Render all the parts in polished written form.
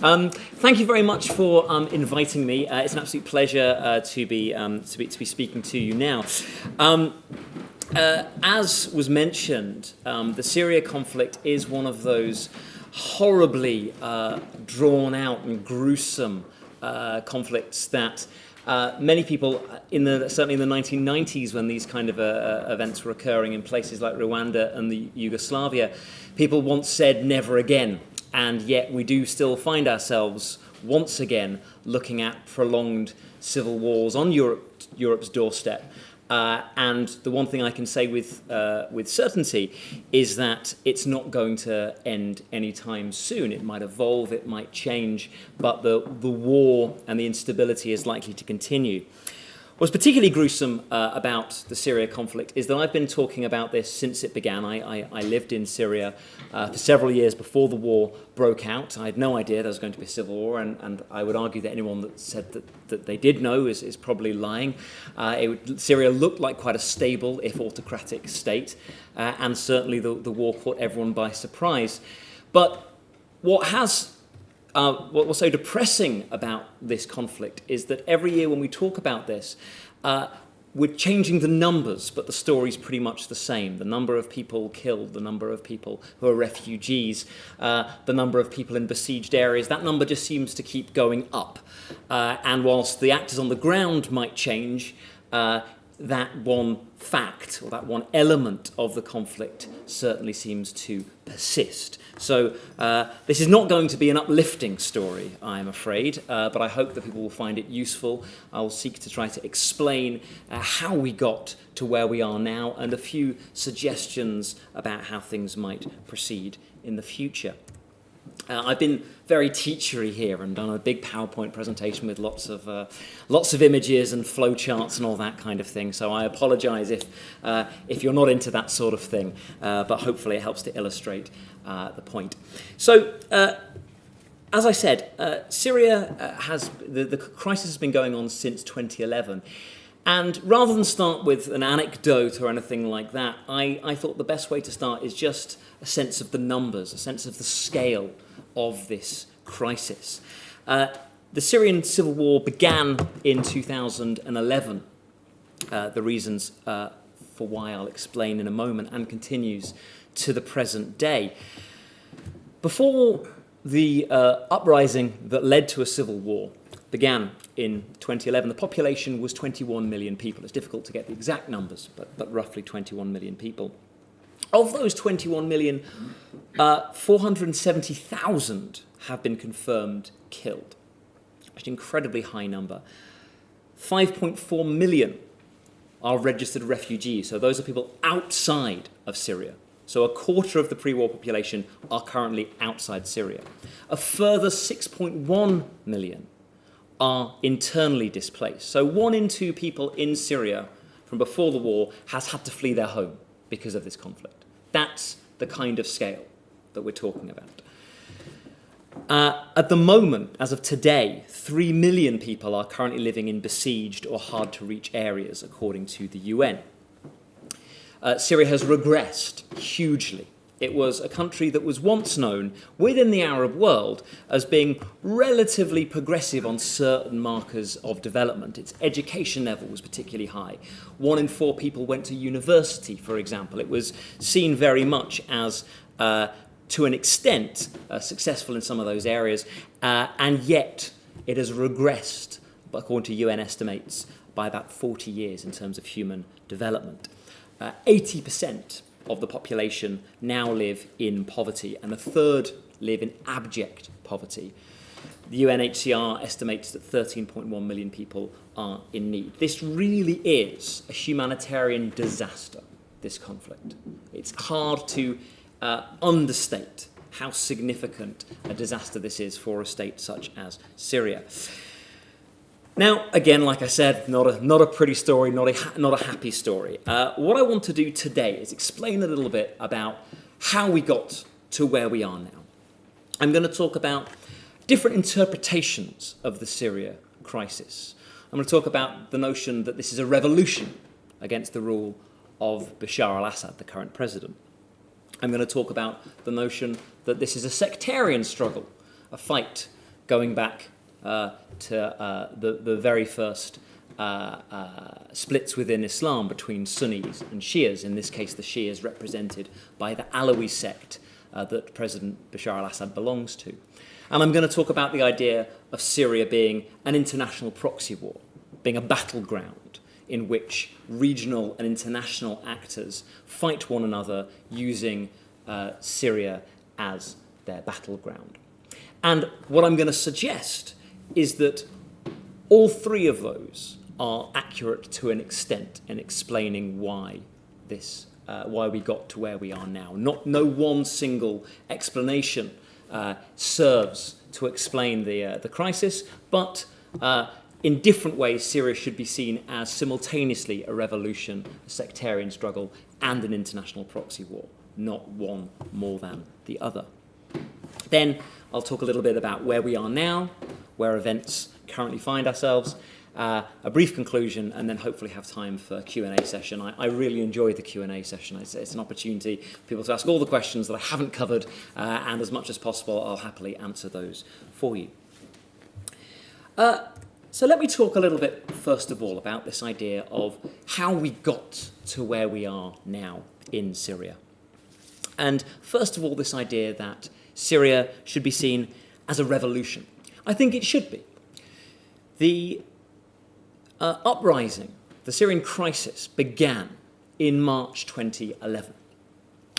Thank you very much for inviting me. It's an absolute pleasure to be speaking to you now. As was mentioned, the Syria conflict is one of those horribly drawn out and gruesome conflicts that many people, certainly in the 1990s, when these kind of events were occurring in places like Rwanda and the Yugoslavia, people once said never again. And yet we do still find ourselves once again looking at prolonged civil wars on Europe's doorstep. And the one thing I can say with certainty is that it's not going to end anytime soon. It might evolve, it might change, but the war and the instability is likely to continue. What's particularly gruesome about the Syria conflict is that I've been talking about this since it began. I lived in Syria for several years before the war broke out. I had no idea there was going to be a civil war, and I would argue that anyone that said that they did know is probably lying. Syria looked like quite a stable, if autocratic, state, and certainly the war caught everyone by surprise. But what was so depressing about this conflict is that every year when we talk about this, we're changing the numbers, but the story's pretty much the same. The number of people killed, the number of people who are refugees, the number of people in besieged areas, that number just seems to keep going up. And whilst the actors on the ground might change, that one fact or that one element of the conflict certainly seems to persist. So this is not going to be an uplifting story, I'm afraid, but I hope that people will find it useful. I'll seek to try to explain how we got to where we are now and a few suggestions about how things might proceed in the future. I've been very teachery here and done a big PowerPoint presentation with lots of images and flowcharts and all that kind of thing. So I apologise if you're not into that sort of thing, but hopefully it helps to illustrate the point. So, as I said, Syria the crisis has been going on since 2011. And rather than start with an anecdote or anything like that, I thought the best way to start is just a sense of the numbers, a sense of the scale of this crisis. The Syrian civil war began in 2011. The reasons for why I'll explain in a moment, and continues to the present day. Before the uprising that led to a civil war began in 2011, the population was 21 million people. It's difficult to get the exact numbers, but roughly 21 million people. Of those 21 million, 470,000 have been confirmed killed. It's an incredibly high number. 5.4 million are registered refugees, so those are people outside of Syria. So a quarter of the pre-war population are currently outside Syria. A further 6.1 million are internally displaced. So 1 in 2 people in Syria from before the war has had to flee their home because of this conflict. That's the kind of scale that we're talking about. At the moment, as of today, 3 million people are currently living in besieged or hard-to-reach areas, according to the UN. Syria has regressed hugely. It was a country that was once known within the Arab world as being relatively progressive on certain markers of development. Its education level was particularly high. 1 in 4 people went to university, for example. It was seen very much as, to an extent, successful in some of those areas, and yet it has regressed, according to UN estimates, by about 40 years in terms of human development. 80% of the population now live in poverty, and a third live in abject poverty. The UNHCR estimates that 13.1 million people are in need. This really is a humanitarian disaster, this conflict. It's hard to understate how significant a disaster this is for a state such as Syria. Now, again, like I said, not a pretty story, not a happy story. What I want to do today is explain a little bit about how we got to where we are now. I'm going to talk about different interpretations of the Syria crisis. I'm going to talk about the notion that this is a revolution against the rule of Bashar al-Assad, the current president. I'm going to talk about the notion that this is a sectarian struggle, a fight going back to the very first splits within Islam between Sunnis and Shias, in this case the Shias represented by the Alawi sect that President Bashar al-Assad belongs to. And I'm going to talk about the idea of Syria being an international proxy war, being a battleground in which regional and international actors fight one another using Syria as their battleground. And what I'm going to suggest is that all three of those are accurate to an extent in explaining why we got to where we are now. No one single explanation serves to explain the crisis, but in different ways, Syria should be seen as simultaneously a revolution, a sectarian struggle, and an international proxy war, not one more than the other. Then I'll talk a little bit about where we are now, where events currently find ourselves, a brief conclusion, and then hopefully have time for a Q&A session. I really enjoy the Q&A session. It's an opportunity for people to ask all the questions that I haven't covered, and as much as possible, I'll happily answer those for you. So let me talk a little bit, first of all, about this idea of how we got to where we are now in Syria. And first of all, this idea that Syria should be seen as a revolution. I think it should be. The uprising, the Syrian crisis, began in March 2011.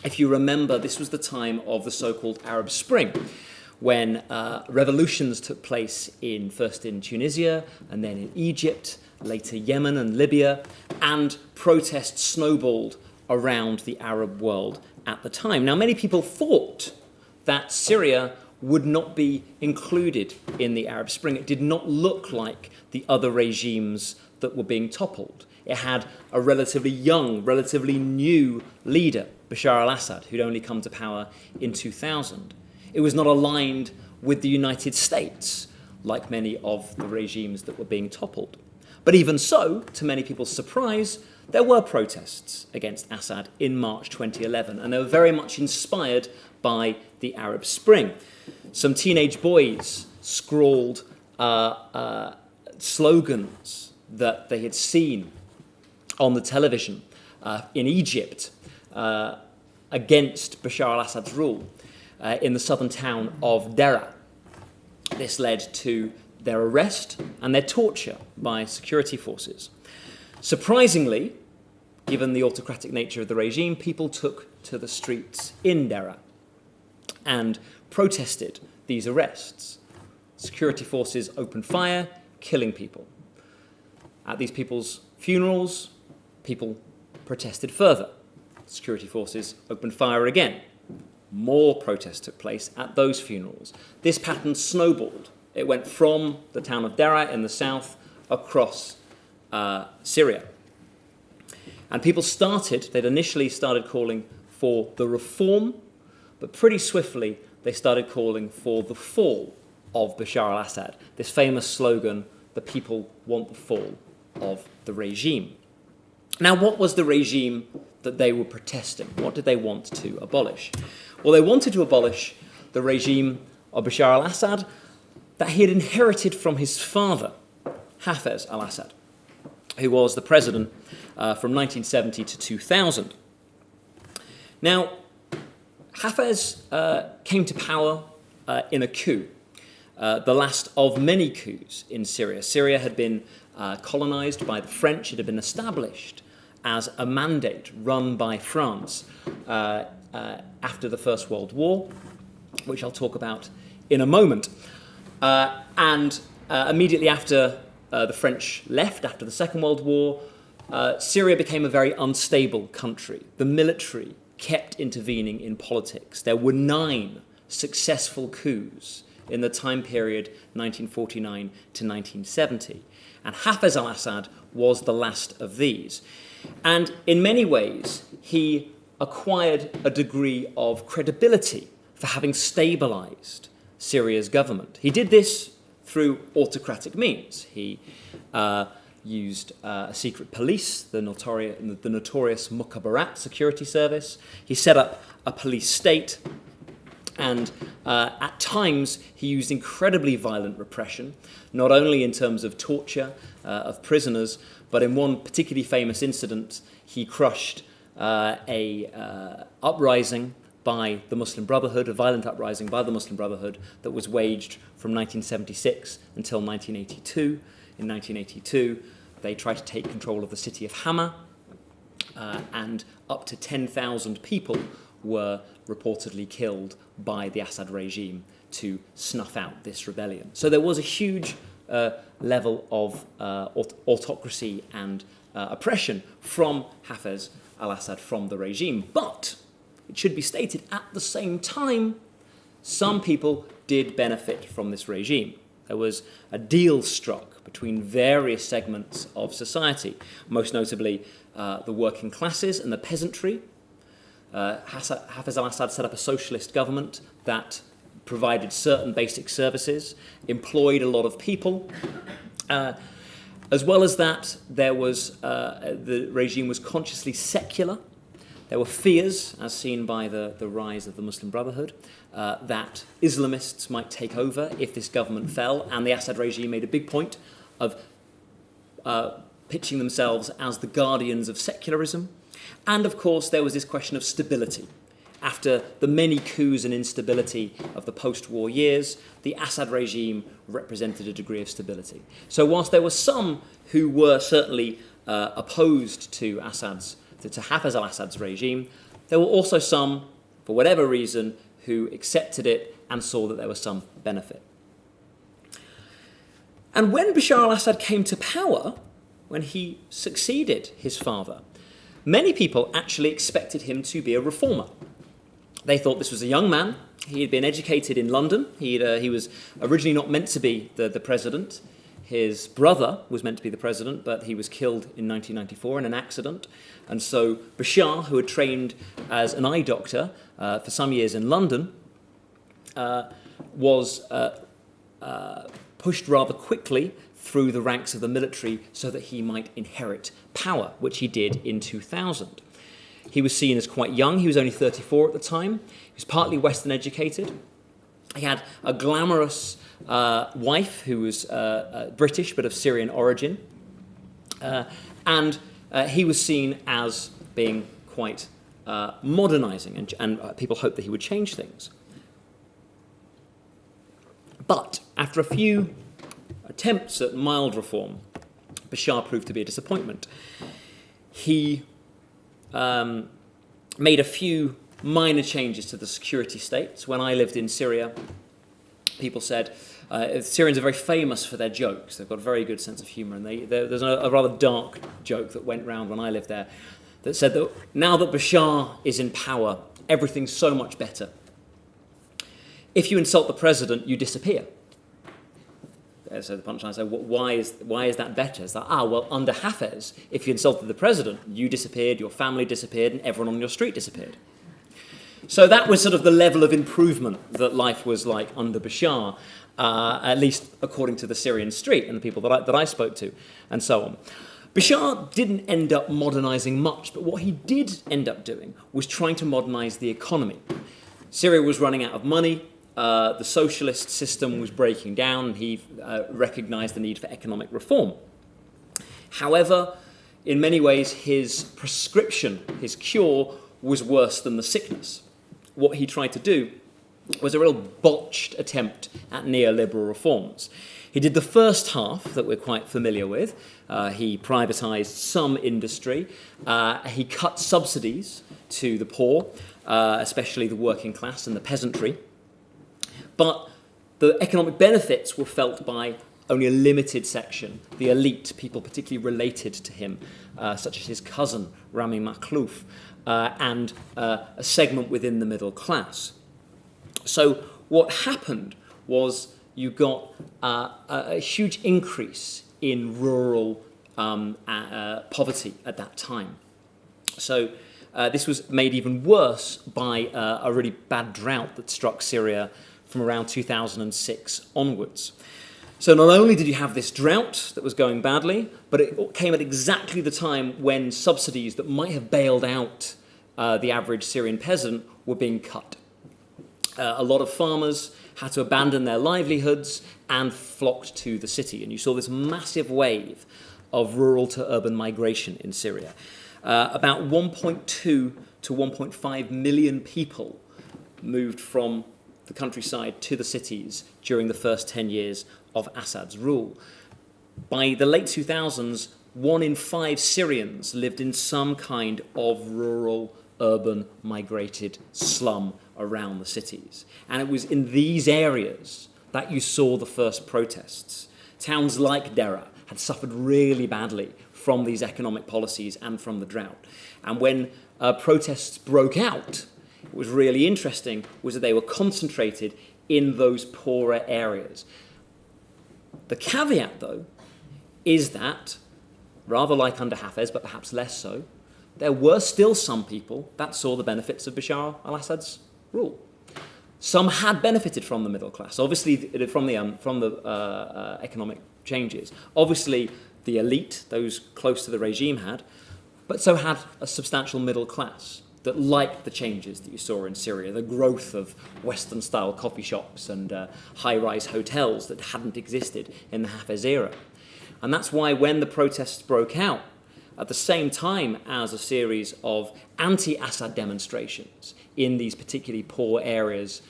If you remember, this was the time of the so-called Arab Spring, when revolutions took place first in Tunisia, and then in Egypt, later Yemen and Libya, and protests snowballed around the Arab world at the time. Now, many people thought that Syria would not be included in the Arab Spring. It did not look like the other regimes that were being toppled. It had a relatively young, relatively new leader, Bashar al-Assad, who'd only come to power in 2000. It was not aligned with the United States, like many of the regimes that were being toppled. But even so, to many people's surprise, there were protests against Assad in March 2011, and they were very much inspired by the Arab Spring. Some teenage boys scrawled slogans that they had seen on the television in Egypt against Bashar al-Assad's rule in the southern town of Deraa. This led to their arrest and their torture by security forces. Surprisingly, given the autocratic nature of the regime, people took to the streets in Deraa and protested these arrests. Security forces opened fire, killing people. At these people's funerals, people protested further. Security forces opened fire again. More protests took place at those funerals. This pattern snowballed. It went from the town of Deraa in the south across Syria. And people they'd initially started calling for the reform, but pretty swiftly they started calling for the fall of Bashar al-Assad. This famous slogan, "The people want the fall of the regime." Now, what was the regime that they were protesting? What did they want to abolish? Well, they wanted to abolish the regime of Bashar al-Assad that he had inherited from his father, Hafez al-Assad, who was the president from 1970 to 2000. Now, Hafez came to power in a coup, the last of many coups in Syria. Syria had been colonized by the French. It had been established as a mandate run by France after the First World War, which I'll talk about in a moment. And immediately after the French left, after the Second World War, Syria became a very unstable country. The military kept intervening in politics. There were 9 successful coups in the time period 1949 to 1970. And Hafez al-Assad was the last of these. And in many ways, he acquired a degree of credibility for having stabilized Syria's government. He did this through autocratic means. He used a secret police, the notorious Mukhabarat security service. He set up a police state. And at times, he used incredibly violent repression, not only in terms of torture of prisoners, but in one particularly famous incident, he crushed a uprising by the Muslim Brotherhood, a violent uprising by the Muslim Brotherhood that was waged from 1976 until 1982. In 1982, they tried to take control of the city of Hama, and up to 10,000 people were reportedly killed by the Assad regime to snuff out this rebellion. So there was a huge level of autocracy and oppression from Hafez al-Assad, from the regime. But it should be stated, at the same time, some people did benefit from this regime. There was a deal struck between various segments of society, most notably the working classes and the peasantry. Hafez al-Assad set up a socialist government that provided certain basic services, employed a lot of people. As well as that, there was the regime was consciously secular. There were fears, as seen by the rise of the Muslim Brotherhood, that Islamists might take over if this government fell, and the Assad regime made a big point of pitching themselves as the guardians of secularism. And of course, there was this question of stability. After the many coups and instability of the post-war years, the Assad regime represented a degree of stability. So whilst there were some who were certainly opposed to Hafez al-Assad's regime, there were also some, for whatever reason, who accepted it and saw that there was some benefit. And when Bashar al-Assad came to power, when he succeeded his father, many people actually expected him to be a reformer. They thought this was a young man. He had been educated in London. He was originally not meant to be the president. His brother was meant to be the president, but he was killed in 1994 in an accident. And so Bashar, who had trained as an eye doctor for some years in London, was pushed rather quickly through the ranks of the military so that he might inherit power, which he did in 2000. He was seen as quite young. He was only 34 at the time. He was partly Western educated. He had a glamorous wife who was British but of Syrian origin. And he was seen as being quite modernizing, and people hoped that he would change things. But after a few attempts at mild reform, Bashar proved to be a disappointment. He made a few minor changes to the security state. When I lived in Syria, people said Syrians are very famous for their jokes. They've got a very good sense of humour, and there's a rather dark joke that went round when I lived there that said that now that Bashar is in power, everything's so much better. If you insult the president, you disappear. So the punchline said, why is that better? It's like, well, under Hafez, if you insulted the president, you disappeared, your family disappeared, and everyone on your street disappeared. So that was sort of the level of improvement that life was like under Bashar, at least according to the Syrian street and the people that I spoke to, and so on. Bashar didn't end up modernizing much, but what he did end up doing was trying to modernize the economy. Syria was running out of money. The socialist system was breaking down, and he recognized the need for economic reform. However, in many ways, his prescription, his cure, was worse than the sickness. What he tried to do was a real botched attempt at neoliberal reforms. He did the first half that we're quite familiar with. He privatized some industry. He cut subsidies to the poor, especially the working class and the peasantry. But the economic benefits were felt by only a limited section, the elite, people particularly related to him, such as his cousin, Rami Makhlouf, and a segment within the middle class. So what happened was you got a huge increase in rural poverty at that time. So this was made even worse by a really bad drought that struck Syria from around 2006 onwards. So not only did you have this drought that was going badly, but it came at exactly the time when subsidies that might have bailed out the average Syrian peasant were being cut. A lot of farmers had to abandon their livelihoods and flocked to the city. And you saw this massive wave of rural to urban migration in Syria. About 1.2 to 1.5 million people moved from the countryside to the cities during the first 10 years of Assad's rule. By the late 2000s, 1 in 5 Syrians lived in some kind of rural, urban, migrated slum around the cities. And it was in these areas that you saw the first protests. Towns like Deraa had suffered really badly from these economic policies and from the drought. And when protests broke out, what was really interesting was that they were concentrated in those poorer areas. The caveat, though, is that, rather like under Hafez, but perhaps less so, there were still some people that saw the benefits of Bashar al-Assad's rule. Some had benefited from the middle class, obviously from the economic changes. Obviously, the elite, those close to the regime, had, but so had a substantial middle class that liked the changes that you saw in Syria, the growth of Western-style coffee shops and high-rise hotels that hadn't existed in the Hafez era. And that's why when the protests broke out, at the same time as a series of anti-Assad demonstrations in these particularly poor areas,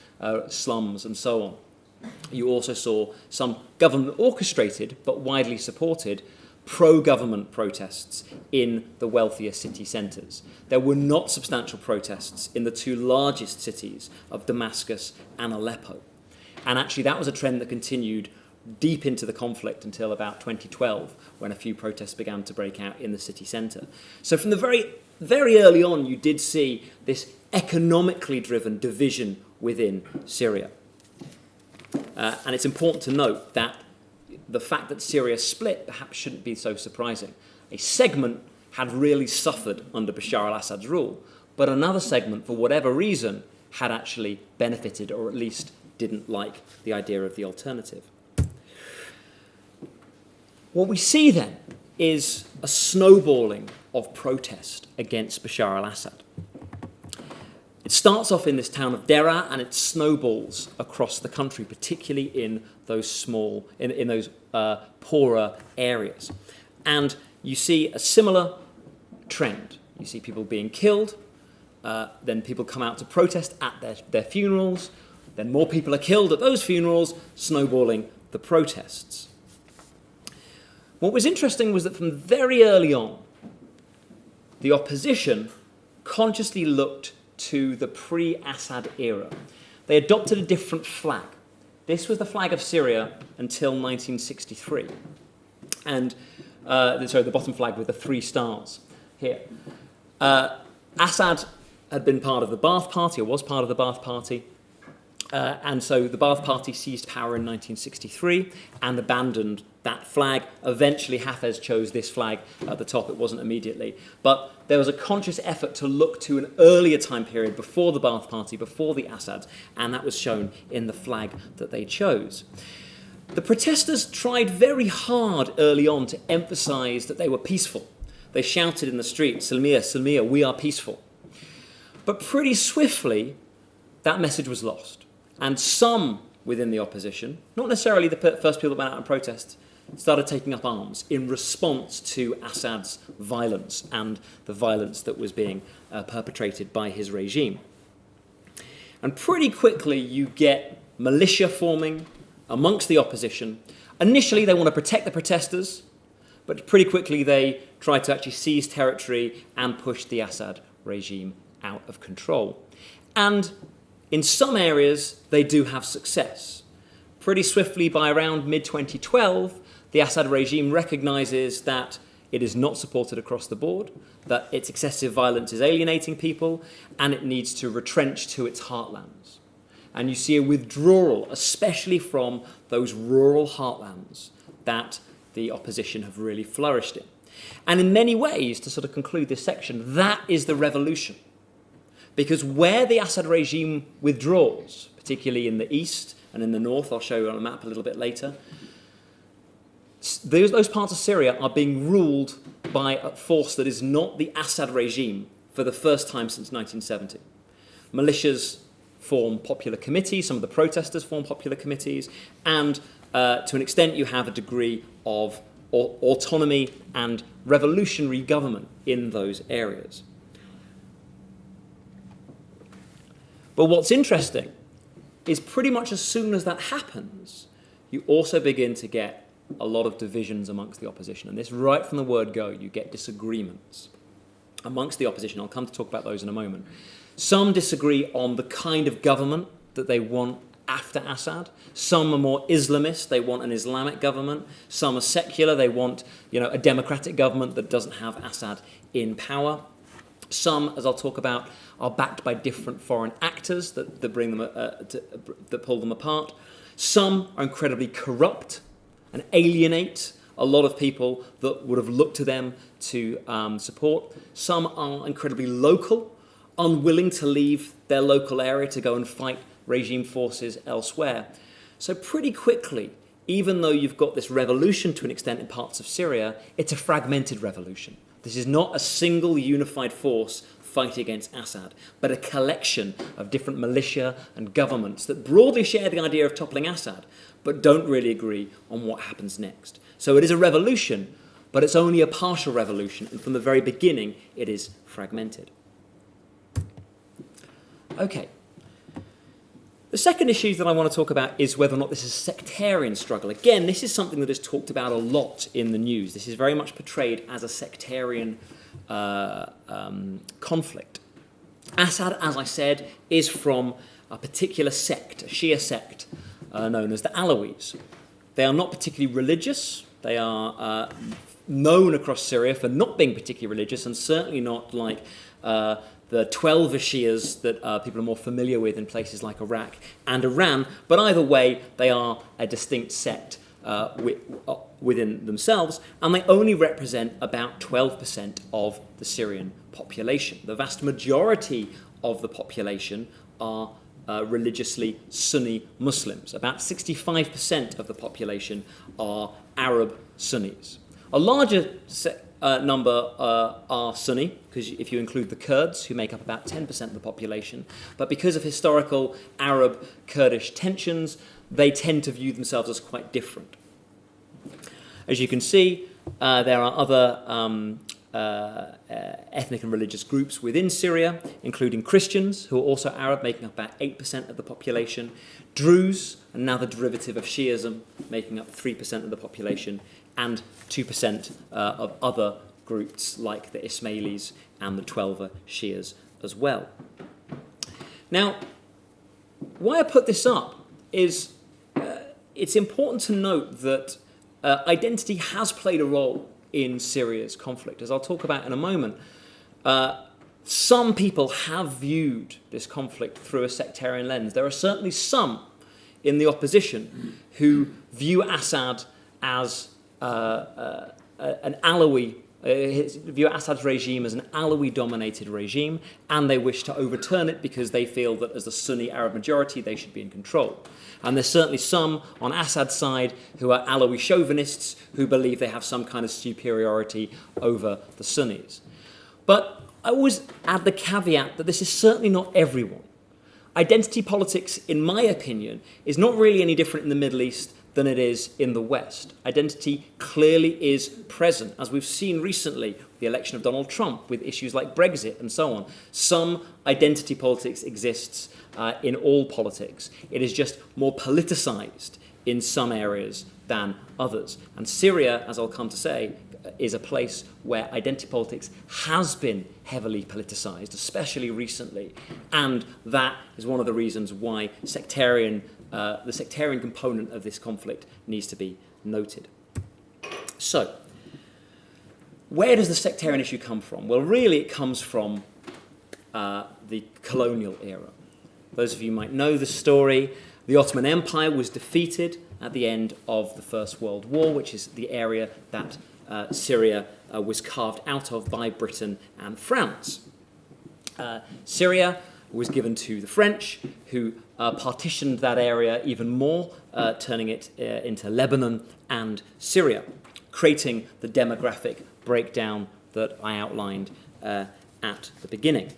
slums and so on, you also saw some government-orchestrated but widely supported pro-government protests in the wealthier city centres. There were not substantial protests in the two largest cities of Damascus and Aleppo. And actually that was a trend that continued deep into the conflict until about 2012, when a few protests began to break out in the city centre. So from the very, very early on, you did see this economically driven division within Syria. And it's important to note that the fact that Syria split perhaps shouldn't be so surprising. A segment had really suffered under Bashar al-Assad's rule, but another segment, for whatever reason, had actually benefited, or at least didn't like the idea of the alternative. What we see then is a snowballing of protest against Bashar al-Assad. It starts off in this town of Deraa and it snowballs across the country, particularly in those small, in those poorer areas. And you see a similar trend. You see people being killed, then people come out to protest at their funerals, then more people are killed at those funerals, snowballing the protests. What was interesting was that from very early on, the opposition consciously looked to the pre-Assad era. They adopted a different flag. This was the flag of Syria until 1963. And, the bottom flag with the 3 stars here. Assad had been part of the Ba'ath Party, or was part of the Ba'ath Party. And so the Ba'ath Party seized power in 1963 and abandoned that flag. Eventually, Hafez chose this flag at the top. It wasn't immediately. But there was a conscious effort to look to an earlier time period before the Ba'ath Party, before the Assads, and that was shown in the flag that they chose. The protesters tried very hard early on to emphasize that they were peaceful. They shouted in the street, "Salmiya, Salmiya, we are peaceful." But pretty swiftly, that message was lost. And some within the opposition, not necessarily the first people that went out and protest, started taking up arms in response to Assad's violence and the violence that was being perpetrated by his regime. And pretty quickly you get militia forming amongst the opposition. Initially they want to protect the protesters, but pretty quickly they try to actually seize territory and push the Assad regime out of control. And in some areas, they do have success. Pretty swiftly, by around mid-2012, the Assad regime recognizes that it is not supported across the board, that its excessive violence is alienating people, and it needs to retrench to its heartlands. And you see a withdrawal, especially from those rural heartlands that the opposition have really flourished in. And in many ways, to sort of conclude this section, that is the revolution. Because where the Assad regime withdraws, particularly in the east and in the north, I'll show you on a map a little bit later, those parts of Syria are being ruled by a force that is not the Assad regime for the first time since 1970. Militias form popular committees, some of the protesters form popular committees, and to an extent you have a degree of autonomy and revolutionary government in those areas. But what's interesting is pretty much as soon as that happens, you also begin to get a lot of divisions amongst the opposition. And this right from the word go, you get disagreements amongst the opposition. I'll come to talk about those in a moment. Some disagree on the kind of government that they want after Assad. Some are more Islamist, they want an Islamic government. Some are secular, they want a democratic government that doesn't have Assad in power. Some, as I'll talk about, are backed by different foreign actors that bring them that pull them apart. Some are incredibly corrupt and alienate a lot of people that would have looked to them to support. Some are incredibly local, unwilling to leave their local area to go and fight regime forces elsewhere. So pretty quickly, even though you've got this revolution to an extent in parts of Syria, it's a fragmented revolution. This is not a single unified force fighting against Assad, but a collection of different militia and governments that broadly share the idea of toppling Assad, but don't really agree on what happens next. So it is a revolution, but it's only a partial revolution, and from the very beginning, it is fragmented. Okay. The second issue that I want to talk about is whether or not this is a sectarian struggle. Again, this is something that is talked about a lot in the news. This is very much portrayed as a sectarian conflict. Assad, as I said, is from a particular sect, a Shia sect, known as the Alawis. They are not particularly religious. They are known across Syria for not being particularly religious, and certainly not like the 12 Shias that people are more familiar with in places like Iraq and Iran. But either way, they are a distinct sect within themselves, and they only represent about 12% of the Syrian population. The vast majority of the population are religiously Sunni Muslims. About 65% of the population are Arab Sunnis. A larger number are Sunni, because if you include the Kurds, who make up about 10% of the population, but because of historical Arab-Kurdish tensions, they tend to view themselves as quite different. As you can see, there are other ethnic and religious groups within Syria, including Christians, who are also Arab, making up about 8% of the population, Druze, another derivative of Shiism, making up 3% of the population, and 2% of other groups like the Ismailis and the Twelver Shias as well. Now, why I put this up is it's important to note that identity has played a role in Syria's conflict. As I'll talk about in a moment, some people have viewed this conflict through a sectarian lens. There are certainly some in the opposition who view Assad as an Alawi, view Assad's regime as an Alawi-dominated regime, and they wish to overturn it because they feel that as the Sunni Arab majority, they should be in control. And there's certainly some on Assad's side who are Alawi chauvinists who believe they have some kind of superiority over the Sunnis. But I always add the caveat that this is certainly not everyone. Identity politics, in my opinion, is not really any different in the Middle East than it is in the West. Identity clearly is present, as we've seen recently with the election of Donald Trump, with issues like Brexit and so on. Some identity politics exists in all politics. It is just more politicized in some areas than others. And Syria, as I'll come to say, is a place where identity politics has been heavily politicized, especially recently. And that is one of the reasons why the sectarian component of this conflict needs to be noted. So, where does the sectarian issue come from? Well, really it comes from the colonial era. Those of you might know the story. The Ottoman Empire was defeated at the end of the First World War, which is the area that Syria was carved out of by Britain and France. Syria was given to the French, who partitioned that area even more, turning it into Lebanon and Syria, creating the demographic breakdown that I outlined at the beginning.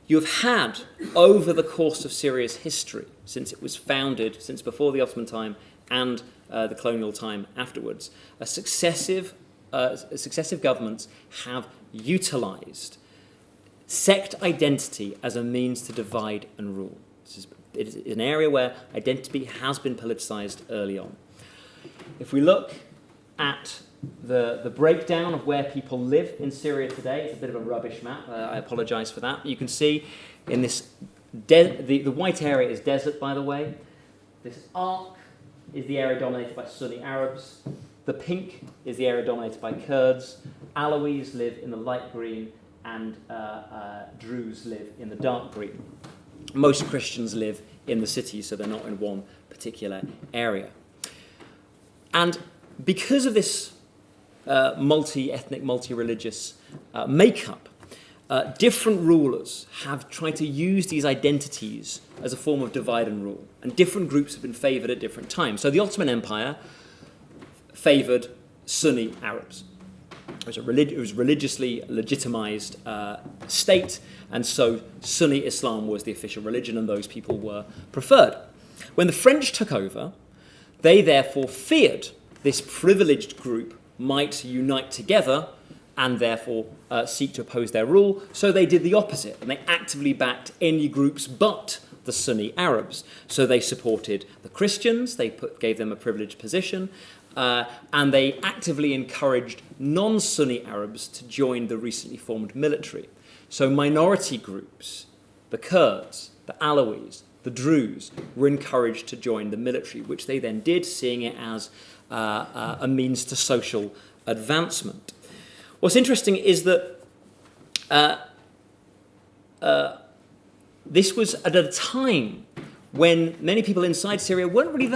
you have had, over the course of Syria's history, since it was founded, since before the Ottoman time and the colonial time afterwards, successive governments have utilised sect identity as a means to divide and rule. It is an area where identity has been politicised early on. If we look at the breakdown of where people live in Syria today, it's a bit of a rubbish map. I apologise for that. You can see in this, the white area is desert, by the way. This arc is the area dominated by Sunni Arabs. The pink is the area dominated by Kurds. Alawis live in the light green, and Druze live in the dark green. Most Christians live in the city, so they're not in one particular area. And because of this multi-ethnic, multi-religious makeup, different rulers have tried to use these identities as a form of divide and rule, and different groups have been favoured at different times. So the Ottoman Empire favoured Sunni Arabs. It was religiously legitimised state, and so Sunni Islam was the official religion, and those people were preferred. When the French took over, they therefore feared this privileged group might unite together and therefore seek to oppose their rule, so they did the opposite, and they actively backed any groups but the Sunni Arabs. So they supported the Christians, they gave them a privileged position, and they actively encouraged non-Sunni Arabs to join the recently formed military. So minority groups, the Kurds, the Alawis, the Druze, were encouraged to join the military, which they then did, seeing it as a means to social advancement. What's interesting is that this was at a time when many people inside Syria weren't really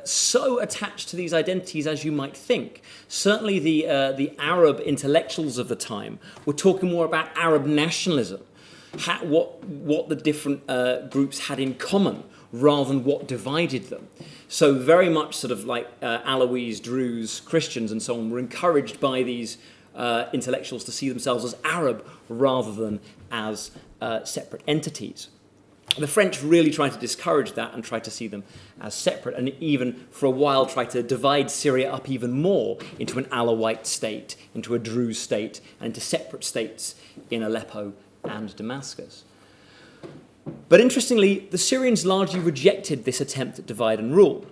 so attached to these identities as you might think. Certainly the Arab intellectuals of the time were talking more about Arab nationalism, what the different groups had in common rather than what divided them. So very much sort of like Alawis, Druze, Christians and so on were encouraged by these intellectuals to see themselves as Arab rather than as separate entities. The French really tried to discourage that and tried to see them as separate, and even for a while tried to divide Syria up even more into an Alawite state, into a Druze state, and into separate states in Aleppo and Damascus. But interestingly, the Syrians largely rejected this attempt at divide and rule.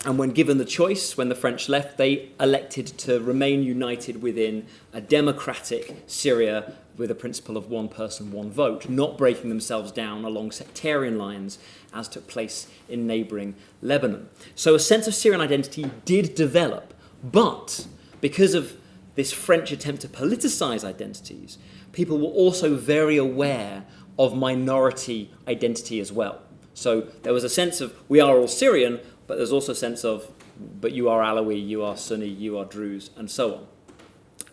And when given the choice, when the French left, they elected to remain united within a democratic Syria with a principle of one person, one vote, not breaking themselves down along sectarian lines as took place in neighbouring Lebanon. So a sense of Syrian identity did develop, but because of this French attempt to politicise identities, people were also very aware of minority identity as well. So there was a sense of, we are all Syrian, but there's also a sense of, but you are Alawi, you are Sunni, you are Druze, and so on.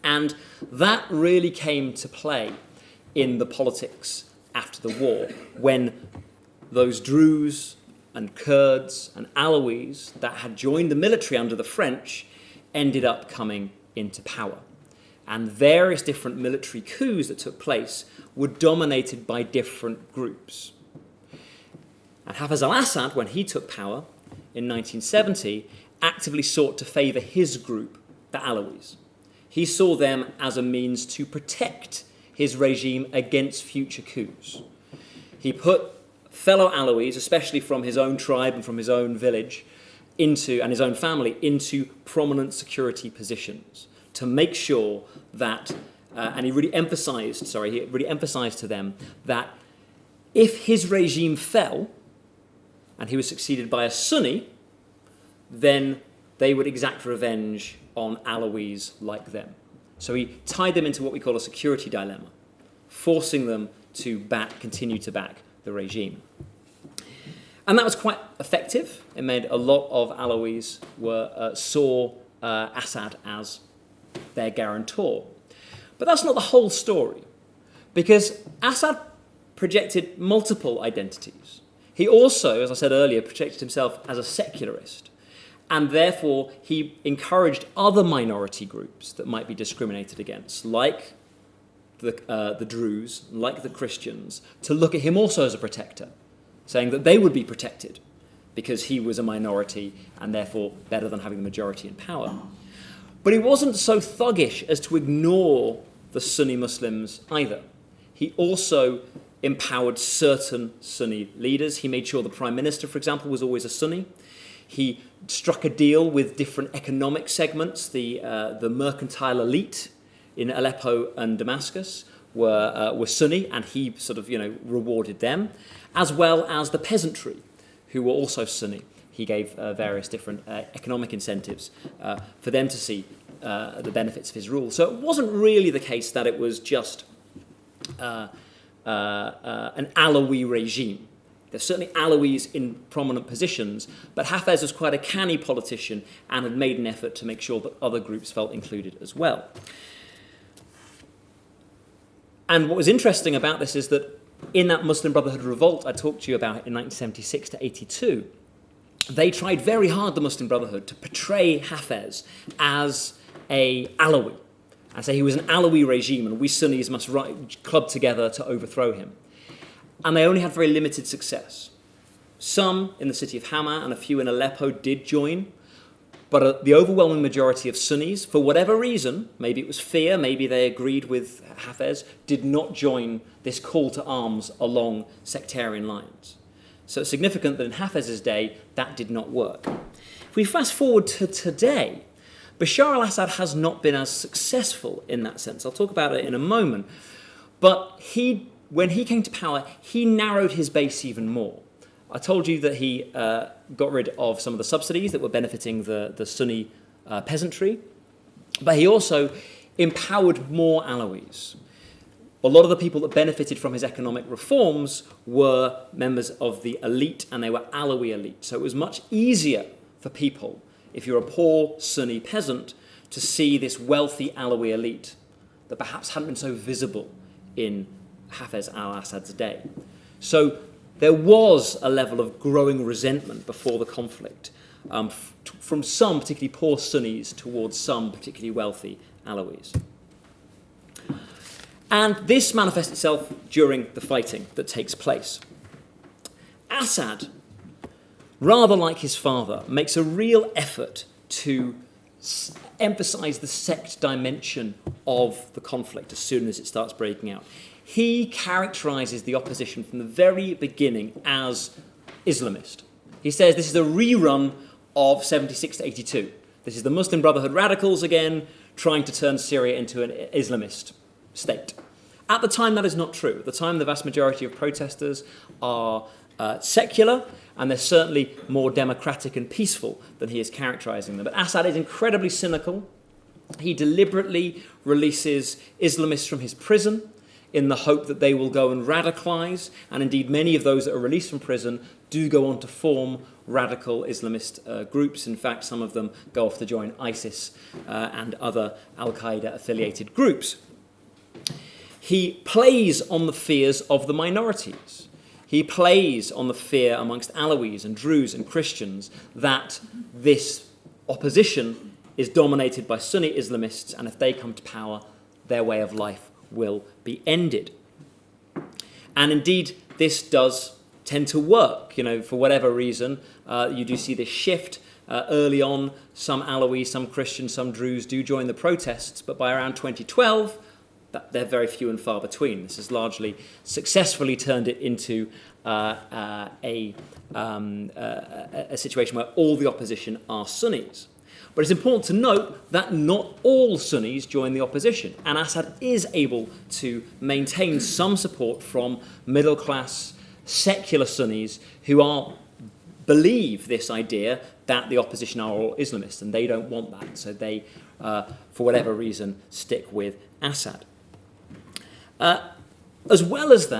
And that really came to play in the politics after the war, when those Druze and Kurds and Alawis that had joined the military under the French ended up coming into power. And various different military coups that took place were dominated by different groups. And Hafez al-Assad, when he took power in 1970, actively sought to favour his group, the Alawis. He saw them as a means to protect his regime against future coups. He put fellow Alawis, especially from his own tribe and from his own village, and his own family, into prominent security positions to make sure that, and he really emphasised to them that if his regime fell and he was succeeded by a Sunni, then they would exact revenge on Alawis like them. So he tied them into what we call a security dilemma, forcing them to continue to back the regime. And that was quite effective. It made a lot of Alawis saw Assad as their guarantor. But that's not the whole story, because Assad projected multiple identities. He also, as I said earlier, projected himself as a secularist, and therefore he encouraged other minority groups that might be discriminated against, like the Druze, like the Christians, to look at him also as a protector, saying that they would be protected because he was a minority and therefore better than having the majority in power. But he wasn't so thuggish as to ignore the Sunni Muslims either. He also empowered certain Sunni leaders. He made sure the prime minister, for example, was always a Sunni. He struck a deal with different economic segments. The mercantile elite in Aleppo and Damascus were Sunni, and he sort of, rewarded them, as well as the peasantry, who were also Sunni. He gave various different economic incentives for them to see the benefits of his rule. So it wasn't really the case that it was just an Alawi regime. There's certainly Alawis in prominent positions, but Hafez was quite a canny politician and had made an effort to make sure that other groups felt included as well. And what was interesting about this is that in that Muslim Brotherhood revolt I talked to you about in 1976 to 82, they tried very hard, the Muslim Brotherhood, to portray Hafez as a Alawi and say he was an Alawi regime and we Sunnis must club together to overthrow him. And they only had very limited success. Some in the city of Hama and a few in Aleppo did join, but the overwhelming majority of Sunnis, for whatever reason, maybe it was fear, maybe they agreed with Hafez, did not join this call to arms along sectarian lines. So it's significant that in Hafez's day, that did not work. If we fast forward to today, Bashar al-Assad has not been as successful in that sense. I'll talk about it in a moment. But when he came to power, he narrowed his base even more. I told you that he got rid of some of the subsidies that were benefiting the Sunni peasantry, but he also empowered more Alawis. A lot of the people that benefited from his economic reforms were members of the elite, and they were Alawi elite. So it was much easier for people, if you're a poor Sunni peasant, to see this wealthy Alawi elite that perhaps hadn't been so visible in Hafez al-Assad's day. So there was a level of growing resentment before the conflict from some particularly poor Sunnis towards some particularly wealthy Alawis. And this manifests itself during the fighting that takes place. Assad, rather like his father, makes a real effort to emphasize the sect dimension of the conflict as soon as it starts breaking out. He characterizes the opposition from the very beginning as Islamist. He says this is a rerun of 76 to 82. This is the Muslim Brotherhood radicals again, trying to turn Syria into an Islamist state. At the time, that is not true. At the time, the vast majority of protesters are secular, and they're certainly more democratic and peaceful than he is characterizing them. But Assad is incredibly cynical. He deliberately releases Islamists from his prison in the hope that they will go and radicalize, and indeed many of those that are released from prison do go on to form radical Islamist groups. In fact, some of them go off to join ISIS and other Al-Qaeda affiliated groups. He plays on the fears of the minorities. He plays on the fear amongst Alawis and Druze and Christians that this opposition is dominated by Sunni Islamists, and if they come to power, their way of life will be ended. And indeed, this does tend to work. For whatever reason, you do see this shift early on. Some Alawi, some Christians, some Druze do join the protests, but by around 2012, they're very few and far between. This has largely successfully turned it into a situation where all the opposition are Sunnis. But it's important to note that not all Sunnis join the opposition, and Assad is able to maintain some support from middle-class secular Sunnis who believe this idea that the opposition are all Islamists, and they don't want that. So they, for whatever reason, stick with Assad. As well as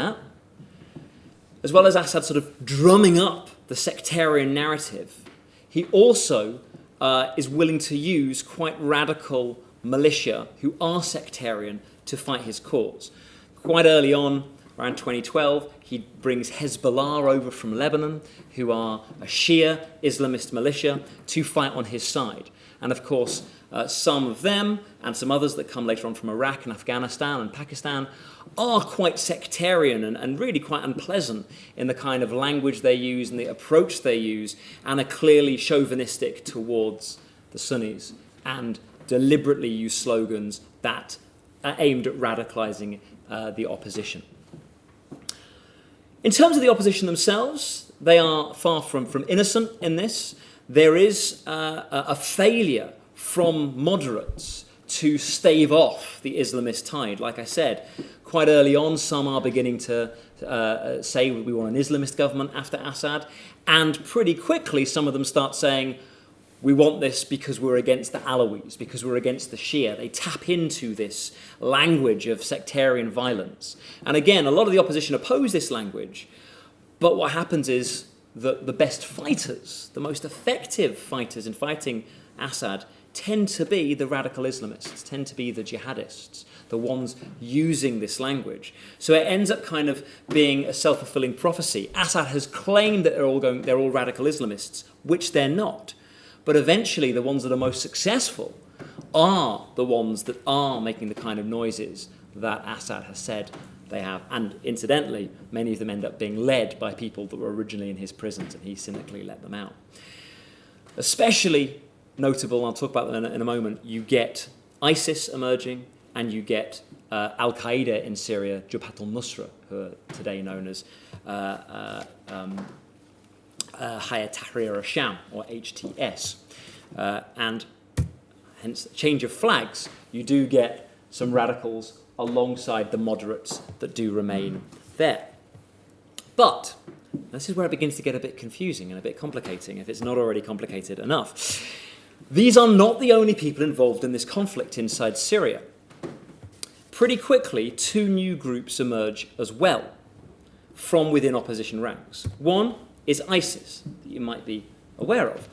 Assad sort of drumming up the sectarian narrative, he also is willing to use quite radical militia who are sectarian to fight his cause. Quite early on, around 2012, he brings Hezbollah over from Lebanon, who are a Shia Islamist militia, to fight on his side. And of course, some of them and some others that come later on from Iraq and Afghanistan and Pakistan are quite sectarian and really quite unpleasant in the kind of language they use and the approach they use, and are clearly chauvinistic towards the Sunnis and deliberately use slogans that are aimed at radicalizing the opposition. In terms of the opposition themselves, they are far from innocent in this. There is a failure from moderates to stave off the Islamist tide. Like I said, quite early on, some are beginning to say we want an Islamist government after Assad, and pretty quickly some of them start saying we want this because we're against the Alawis, because we're against the Shia. They tap into this language of sectarian violence. And again, a lot of the opposition oppose this language, but what happens is that the best fighters, the most effective fighters in fighting Assad, tend to be the radical Islamists, tend to be the jihadists, the ones using this language. So it ends up kind of being a self-fulfilling prophecy. Assad has claimed that they're all radical Islamists, which they're not. But eventually the ones that are most successful are the ones that are making the kind of noises that Assad has said they have. And incidentally, many of them end up being led by people that were originally in his prisons, and he cynically let them out. Especially notable, I'll talk about that in a moment, you get ISIS emerging, and you get Al-Qaeda in Syria, Jabhat al-Nusra, who are today known as Hayat Tahrir al-Sham, or HTS. And hence, change of flags, you do get some radicals alongside the moderates that do remain there. But this is where it begins to get a bit confusing and a bit complicating, if it's not already complicated enough. These are not the only people involved in this conflict inside Syria. Pretty quickly, two new groups emerge as well from within opposition ranks. One is ISIS, that you might be aware of.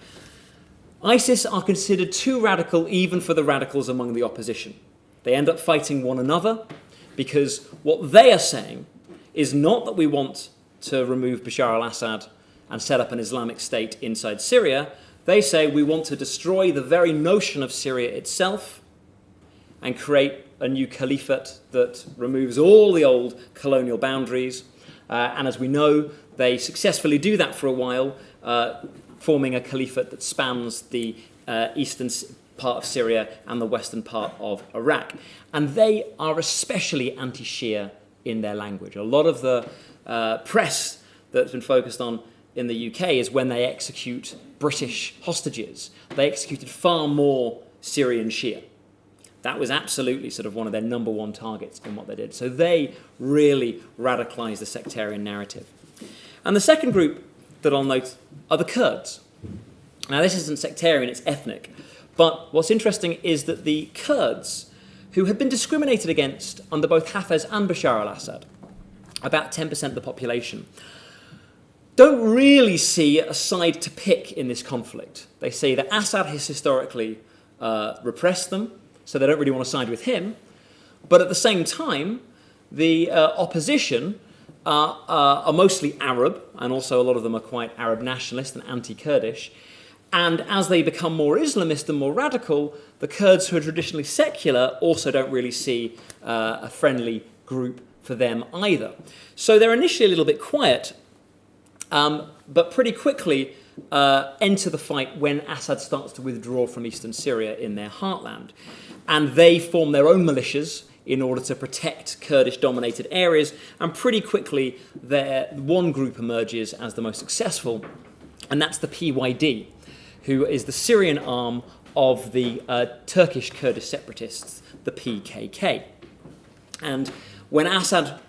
ISIS are considered too radical even for the radicals among the opposition. They end up fighting one another because what they are saying is not that we want to remove Bashar al-Assad and set up an Islamic state inside Syria. They say we want to destroy the very notion of Syria itself and create a new caliphate that removes all the old colonial boundaries. And as we know, they successfully do that for a while, forming a caliphate that spans the eastern part of Syria and the western part of Iraq. And they are especially anti-Shia in their language. A lot of the press that's been focused on in the UK is when they execute British hostages. They executed far more Syrian Shia. That was absolutely sort of one of their number one targets in what they did. So they really radicalized the sectarian narrative. And the second group that I'll note are the Kurds. Now, this isn't sectarian, it's ethnic. But what's interesting is that the Kurds, who had been discriminated against under both Hafez and Bashar al-Assad, about 10% of the population, don't really see a side to pick in this conflict. They say that Assad has historically repressed them, so they don't really want to side with him. But at the same time, the opposition are mostly Arab, and also a lot of them are quite Arab nationalist and anti-Kurdish. And as they become more Islamist and more radical, the Kurds who are traditionally secular also don't really see a friendly group for them either. So they're initially a little bit quiet, but pretty quickly enter the fight when Assad starts to withdraw from eastern Syria in their heartland. And they form their own militias in order to protect Kurdish-dominated areas, and pretty quickly one group emerges as the most successful, and that's the PYD, who is the Syrian arm of the Turkish Kurdish separatists, the PKK. And when Assad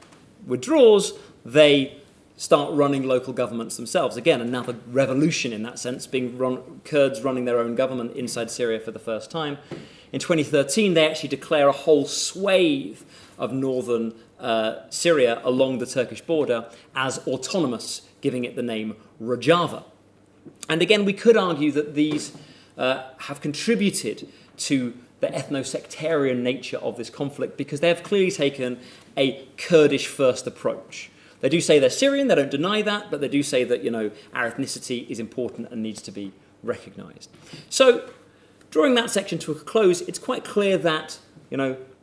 withdraws, they start running local governments themselves. Again, another revolution in that sense, Kurds running their own government inside Syria for the first time. In 2013, they actually declare a whole swathe of northern Syria along the Turkish border as autonomous, giving it the name Rojava. And again, we could argue that these have contributed to the ethno-sectarian nature of this conflict because they have clearly taken a Kurdish-first approach. They do say they're Syrian, they don't deny that, but they do say that, our ethnicity is important and needs to be recognised. So, drawing that section to a close, it's quite clear that,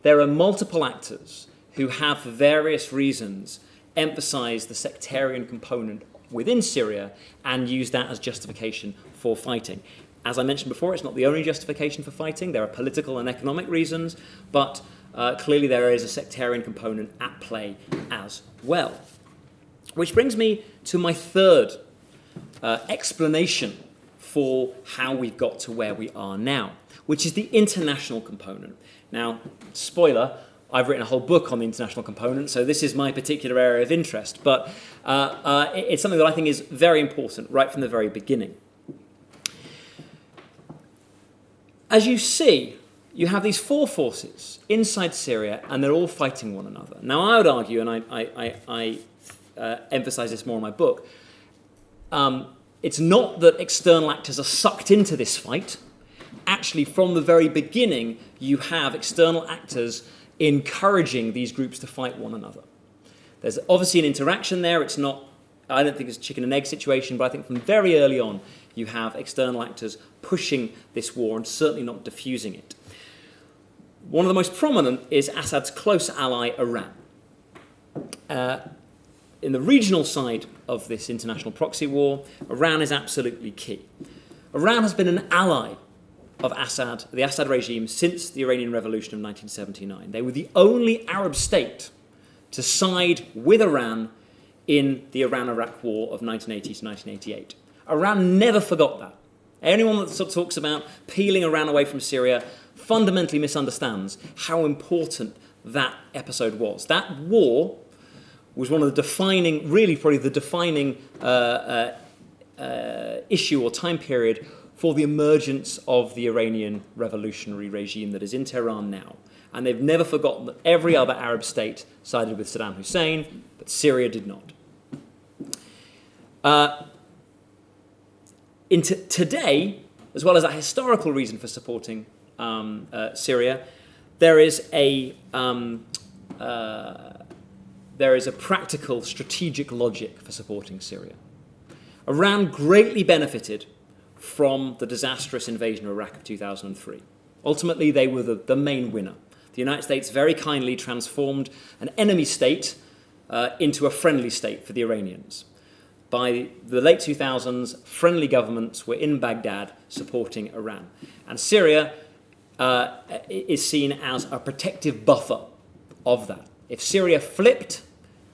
there are multiple actors who have, for various reasons, emphasized the sectarian component within Syria and use that as justification for fighting. As I mentioned before, it's not the only justification for fighting. There are political and economic reasons, but clearly there is a sectarian component at play as well. Which brings me to my third explanation for how we've got to where we are now, which is the international component. Now, spoiler, I've written a whole book on the international component, so this is my particular area of interest, but it's something that I think is very important right from the very beginning. As you see, you have these four forces inside Syria, and they're all fighting one another. Now, I would argue, and I emphasize this more in my book, it's not that external actors are sucked into this fight. Actually, from the very beginning, you have external actors encouraging these groups to fight one another. There's obviously an interaction there. It's not, I don't think it's a chicken and egg situation, but I think from very early on, you have external actors pushing this war and certainly not diffusing it. One of the most prominent is Assad's close ally, Iran. In the regional side of this international proxy war, Iran is absolutely key. Iran has been an ally of Assad, the Assad regime, since the Iranian Revolution of 1979. They were the only Arab state to side with Iran in the Iran-Iraq War of 1980 to 1988. Iran never forgot that. Anyone that sort of talks about peeling Iran away from Syria fundamentally misunderstands how important that episode was. That war was one of the defining, really probably the defining issue or time period for the emergence of the Iranian revolutionary regime that is in Tehran now. And they've never forgotten that every other Arab state sided with Saddam Hussein, but Syria did not. Today, as well as a historical reason for supporting Syria, there is a practical strategic logic for supporting Syria. Iran greatly benefited from the disastrous invasion of Iraq of 2003. Ultimately, they were the main winner. The United States very kindly transformed an enemy state into a friendly state for the Iranians. By the late 2000s, friendly governments were in Baghdad supporting Iran. And Syria is seen as a protective buffer of that. If Syria flipped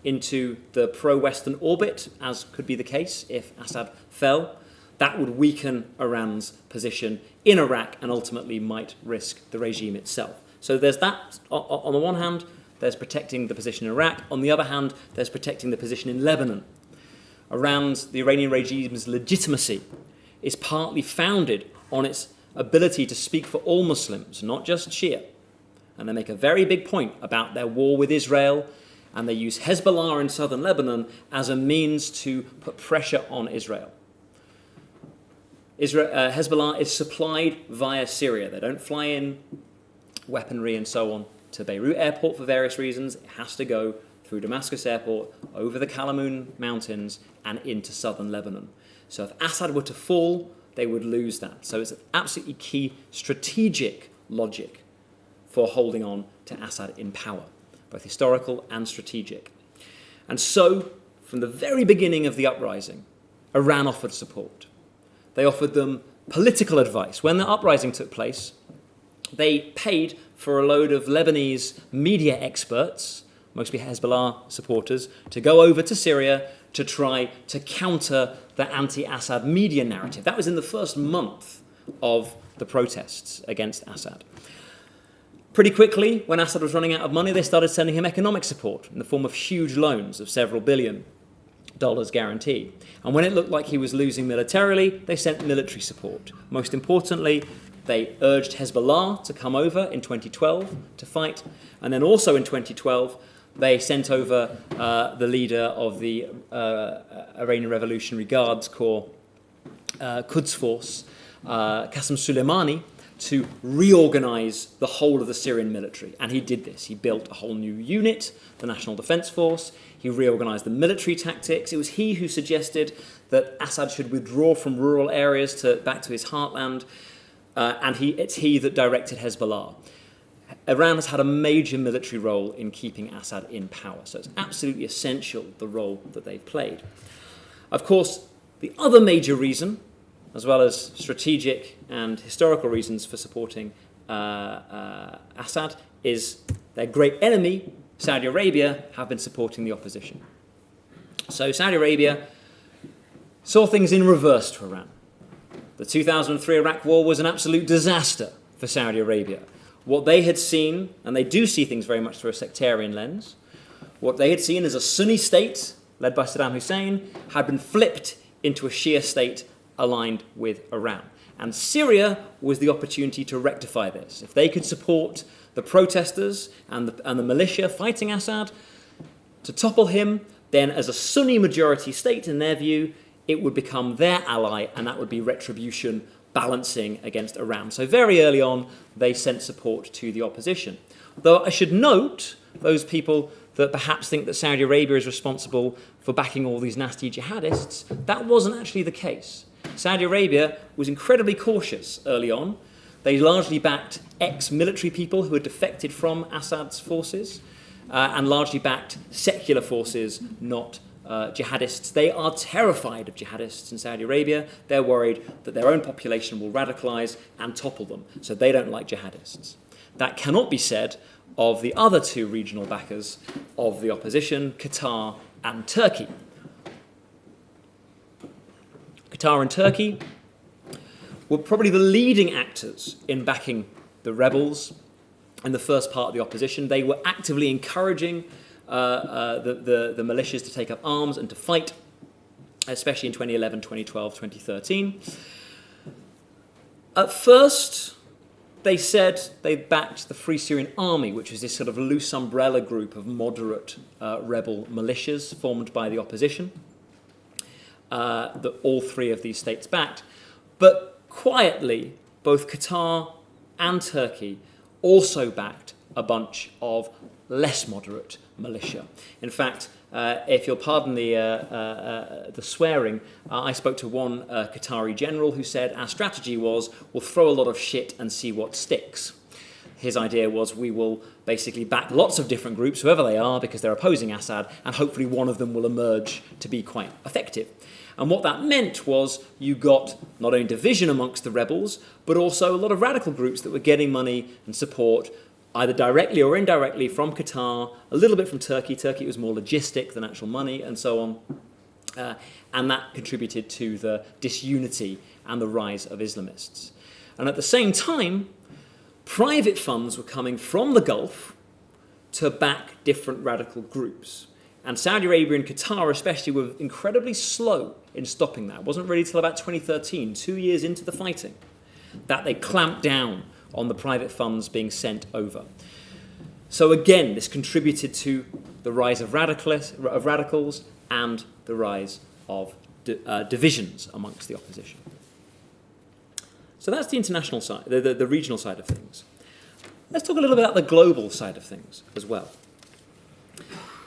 into the pro-Western orbit, as could be the case if Assad fell, that would weaken Iran's position in Iraq and ultimately might risk the regime itself. So there's that. On the one hand, there's protecting the position in Iraq. On the other hand, there's protecting the position in Lebanon. The Iranian regime's legitimacy is partly founded on its ability to speak for all Muslims, not just Shia. And they make a very big point about their war with Israel, and they use Hezbollah in southern Lebanon as a means to put pressure on Israel. Hezbollah is supplied via Syria. They don't fly in weaponry and so on to Beirut airport for various reasons. It has to go through Damascus airport, over the Kalamun mountains, and into southern Lebanon. So if Assad were to fall, they would lose that. So it's an absolutely key strategic logic for holding on to Assad in power, both historical and strategic. And so, from the very beginning of the uprising, Iran offered support. They offered them political advice. When the uprising took place, they paid for a load of Lebanese media experts, mostly Hezbollah supporters, to go over to Syria to try to counter the anti-Assad media narrative. That was in the first month of the protests against Assad. Pretty quickly, when Assad was running out of money, they started sending him economic support in the form of huge loans of several $billion guaranteed. And when it looked like he was losing militarily, they sent military support. Most importantly, they urged Hezbollah to come over in 2012 to fight. And then also in 2012, they sent over the leader of the Iranian Revolutionary Guards Corps, Quds Force, Qasem Soleimani, to reorganize the whole of the Syrian military. And he did this. He built a whole new unit, the National Defense Force. He reorganized the military tactics. It was he who suggested that Assad should withdraw from rural areas back to his heartland. and it's he that directed Hezbollah. Iran has had a major military role in keeping Assad in power, so it's absolutely essential, the role that they've played. Of course, the other major reason, as well as strategic and historical reasons for supporting Assad, is their great enemy, Saudi Arabia, have been supporting the opposition. So Saudi Arabia saw things in reverse to Iran. The 2003 Iraq War was an absolute disaster for Saudi Arabia. What they had seen, and they do see things very much through a sectarian lens, what they had seen as a Sunni state, led by Saddam Hussein, had been flipped into a Shia state aligned with Iran. And Syria was the opportunity to rectify this. If they could support the protesters and the militia fighting Assad to topple him, then as a Sunni majority state, in their view, it would become their ally, and that would be retribution balancing against Iran. So very early on, they sent support to the opposition. Though I should note, those people that perhaps think that Saudi Arabia is responsible for backing all these nasty jihadists, that wasn't actually the case. Saudi Arabia was incredibly cautious early on. They largely backed ex-military people who had defected from Assad's forces, and largely backed secular forces, not jihadists. They are terrified of jihadists in Saudi Arabia. They're worried that their own population will radicalize and topple them, so they don't like jihadists. That cannot be said of the other two regional backers of the opposition, Qatar and Turkey. Qatar and Turkey were probably the leading actors in backing the rebels in the first part of the opposition. They were actively encouraging the militias to take up arms and to fight, especially in 2011, 2012, 2013. At first, they said they backed the Free Syrian Army, which was this sort of loose umbrella group of moderate rebel militias formed by the opposition, that all three of these states backed. But quietly, both Qatar and Turkey also backed a bunch of less moderate militia. In fact, if you'll pardon the swearing, I spoke to one Qatari general who said our strategy was we'll throw a lot of shit and see what sticks. His idea was we will basically back lots of different groups, whoever they are, because they're opposing Assad, and hopefully one of them will emerge to be quite effective. And what that meant was you got not only division amongst the rebels, but also a lot of radical groups that were getting money and support, either directly or indirectly, from Qatar, a little bit from Turkey. Turkey was more logistic than actual money, and so on. And that contributed to the disunity and the rise of Islamists. And at the same time, private funds were coming from the Gulf to back different radical groups. And Saudi Arabia and Qatar especially were incredibly slow in stopping that. It wasn't really until about 2013, 2 years into the fighting, that they clamped down on the private funds being sent over. So again, this contributed to the rise of radicals and the rise of divisions amongst the opposition. So that's the international side, the regional side of things. Let's talk a little bit about the global side of things as well.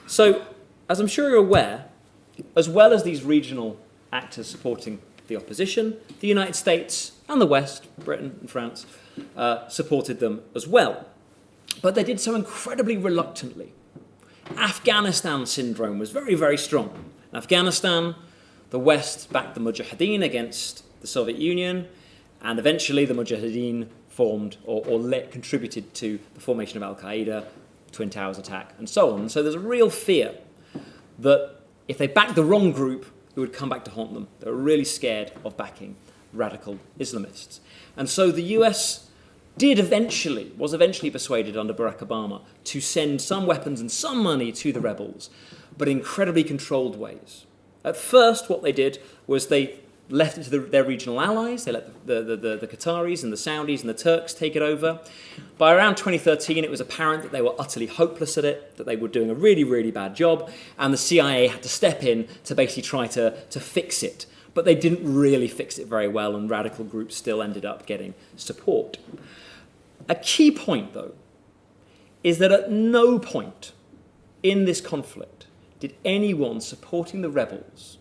So, as I'm sure you're aware, as well as these regional actors supporting the opposition, the United States and the West, Britain and France, supported them as well. But they did so incredibly reluctantly. Afghanistan syndrome was very, very strong. In Afghanistan, the West backed the Mujahideen against the Soviet Union, and eventually the Mujahideen formed or contributed to the formation of Al-Qaeda, Twin Towers attack, and so on. So there's a real fear that if they backed the wrong group, it would come back to haunt them. They were really scared of backing radical Islamists. And so the US was eventually persuaded under Barack Obama to send some weapons and some money to the rebels, but in incredibly controlled ways. At first, what they did was they left it to their regional allies. They let the Qataris and the Saudis and the Turks take it over. By around 2013, it was apparent that they were utterly hopeless at it, that they were doing a really, really bad job, and the CIA had to step in to basically try to fix it. But they didn't really fix it very well, and radical groups still ended up getting support. A key point, though, is that at no point in this conflict did anyone supporting the rebels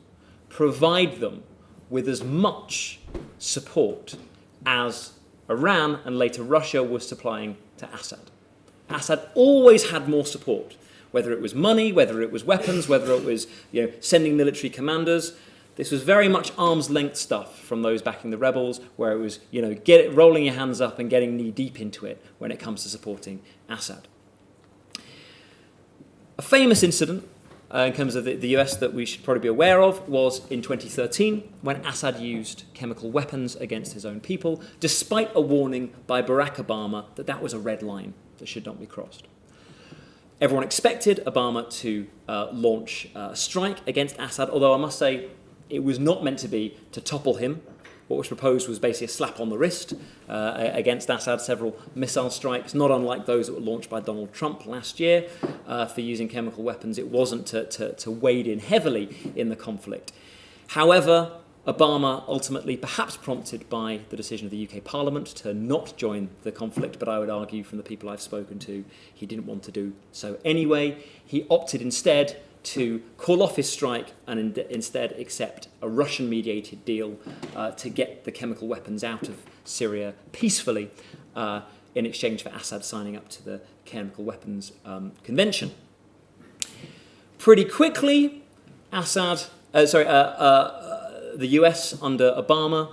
provide them with as much support as Iran and later Russia was supplying to Assad. Assad always had more support, whether it was money, whether it was weapons, whether it was sending military commanders. This was very much arm's length stuff from those backing the rebels, where it was rolling your hands up and getting knee deep into it when it comes to supporting Assad. A famous incident in terms of the US that we should probably be aware of was in 2013 when Assad used chemical weapons against his own people, despite a warning by Barack Obama that that was a red line that should not be crossed. Everyone expected Obama to launch a strike against Assad, although I must say it was not meant to be to topple him. What was proposed was basically a slap on the wrist against Assad, several missile strikes, not unlike those that were launched by Donald Trump last year for using chemical weapons. It wasn't to wade in heavily in the conflict. However, Obama ultimately, perhaps prompted by the decision of the UK Parliament to not join the conflict, but I would argue from the people I've spoken to, he didn't want to do so anyway. He opted instead to call off his strike and instead accept a Russian-mediated deal to get the chemical weapons out of Syria peacefully in exchange for Assad signing up to the Chemical Weapons Convention. Pretty quickly, the US under Obama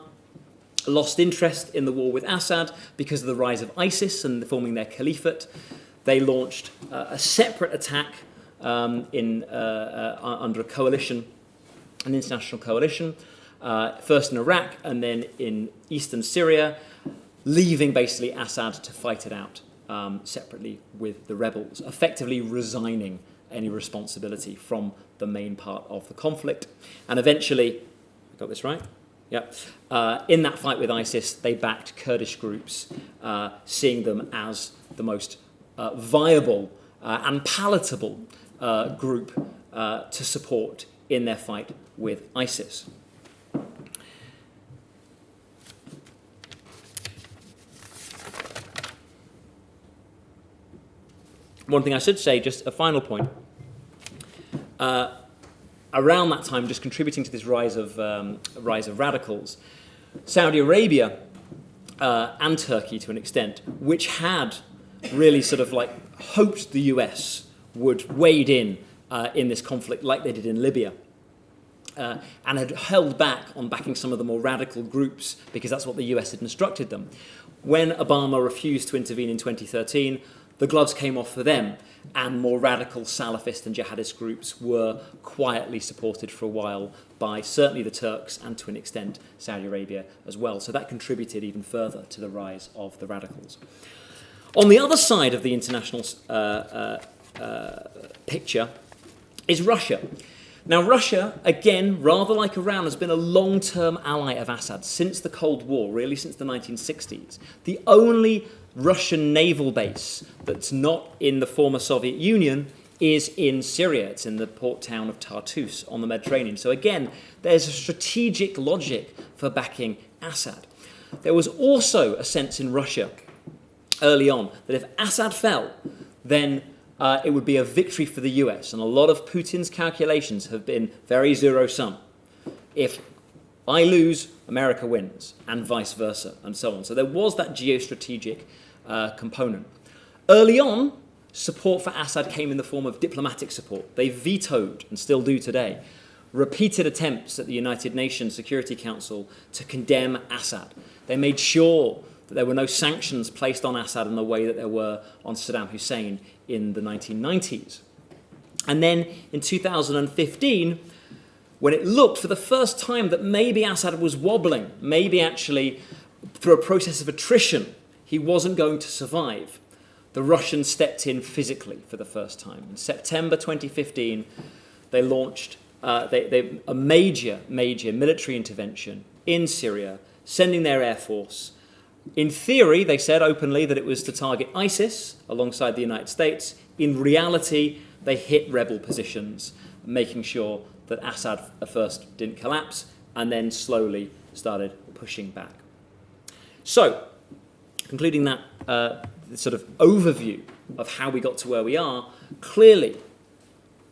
lost interest in the war with Assad because of the rise of ISIS and forming their caliphate. They launched a separate attack under a coalition, an international coalition, first in Iraq and then in eastern Syria, leaving basically Assad to fight it out separately with the rebels, effectively resigning any responsibility from the main part of the conflict. And eventually, got this right? Yeah. In that fight with ISIS, they backed Kurdish groups, seeing them as the most viable and palatable group to support in their fight with ISIS. One thing I should say, just a final point, around that time, just contributing to this rise of radicals, Saudi Arabia and Turkey to an extent, which had really sort of like hoped the US would wade in this conflict like they did in Libya, and had held back on backing some of the more radical groups because that's what the US had instructed them. When Obama refused to intervene in 2013, the gloves came off for them, and more radical Salafist and jihadist groups were quietly supported for a while by certainly the Turks and to an extent Saudi Arabia as well. So that contributed even further to the rise of the radicals. On the other side of the international picture is Russia. Now, Russia, again, rather like Iran, has been a long-term ally of Assad since the Cold War, really since the 1960s. The only Russian naval base that's not in the former Soviet Union is in Syria. It's in the port town of Tartus on the Mediterranean. So again, there's a strategic logic for backing Assad. There was also a sense in Russia early on that if Assad fell, then it would be a victory for the US. And a lot of Putin's calculations have been very zero-sum. If I lose, America wins, and vice versa, and so on. So there was that geostrategic component. Early on, support for Assad came in the form of diplomatic support. They vetoed, and still do today, repeated attempts at the United Nations Security Council to condemn Assad. They made sure that there were no sanctions placed on Assad in the way that there were on Saddam Hussein in the 1990s. And then in 2015, when it looked for the first time that maybe Assad was wobbling, maybe actually through a process of attrition, he wasn't going to survive, the Russians stepped in physically for the first time. In September 2015, they launched a major military intervention in Syria, sending their air force. In theory, they said openly that it was to target ISIS alongside the United States. In reality, they hit rebel positions, making sure that Assad at first didn't collapse and then slowly started pushing back. So, concluding that sort of overview of how we got to where we are, clearly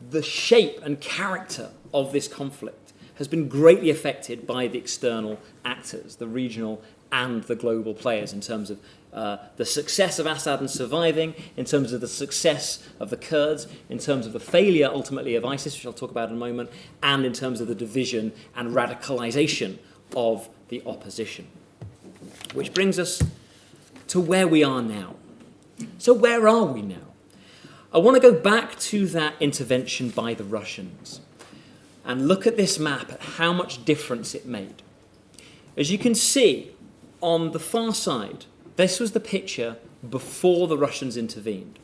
the shape and character of this conflict has been greatly affected by the external actors, the regional and the global players in terms of the success of Assad in surviving, in terms of the success of the Kurds, in terms of the failure ultimately of ISIS, which I'll talk about in a moment, and in terms of the division and radicalization of the opposition. Which brings us to where we are now. So where are we now? I want to go back to that intervention by the Russians and look at this map at how much difference it made. As you can see on the far side, this was the picture before the Russians intervened.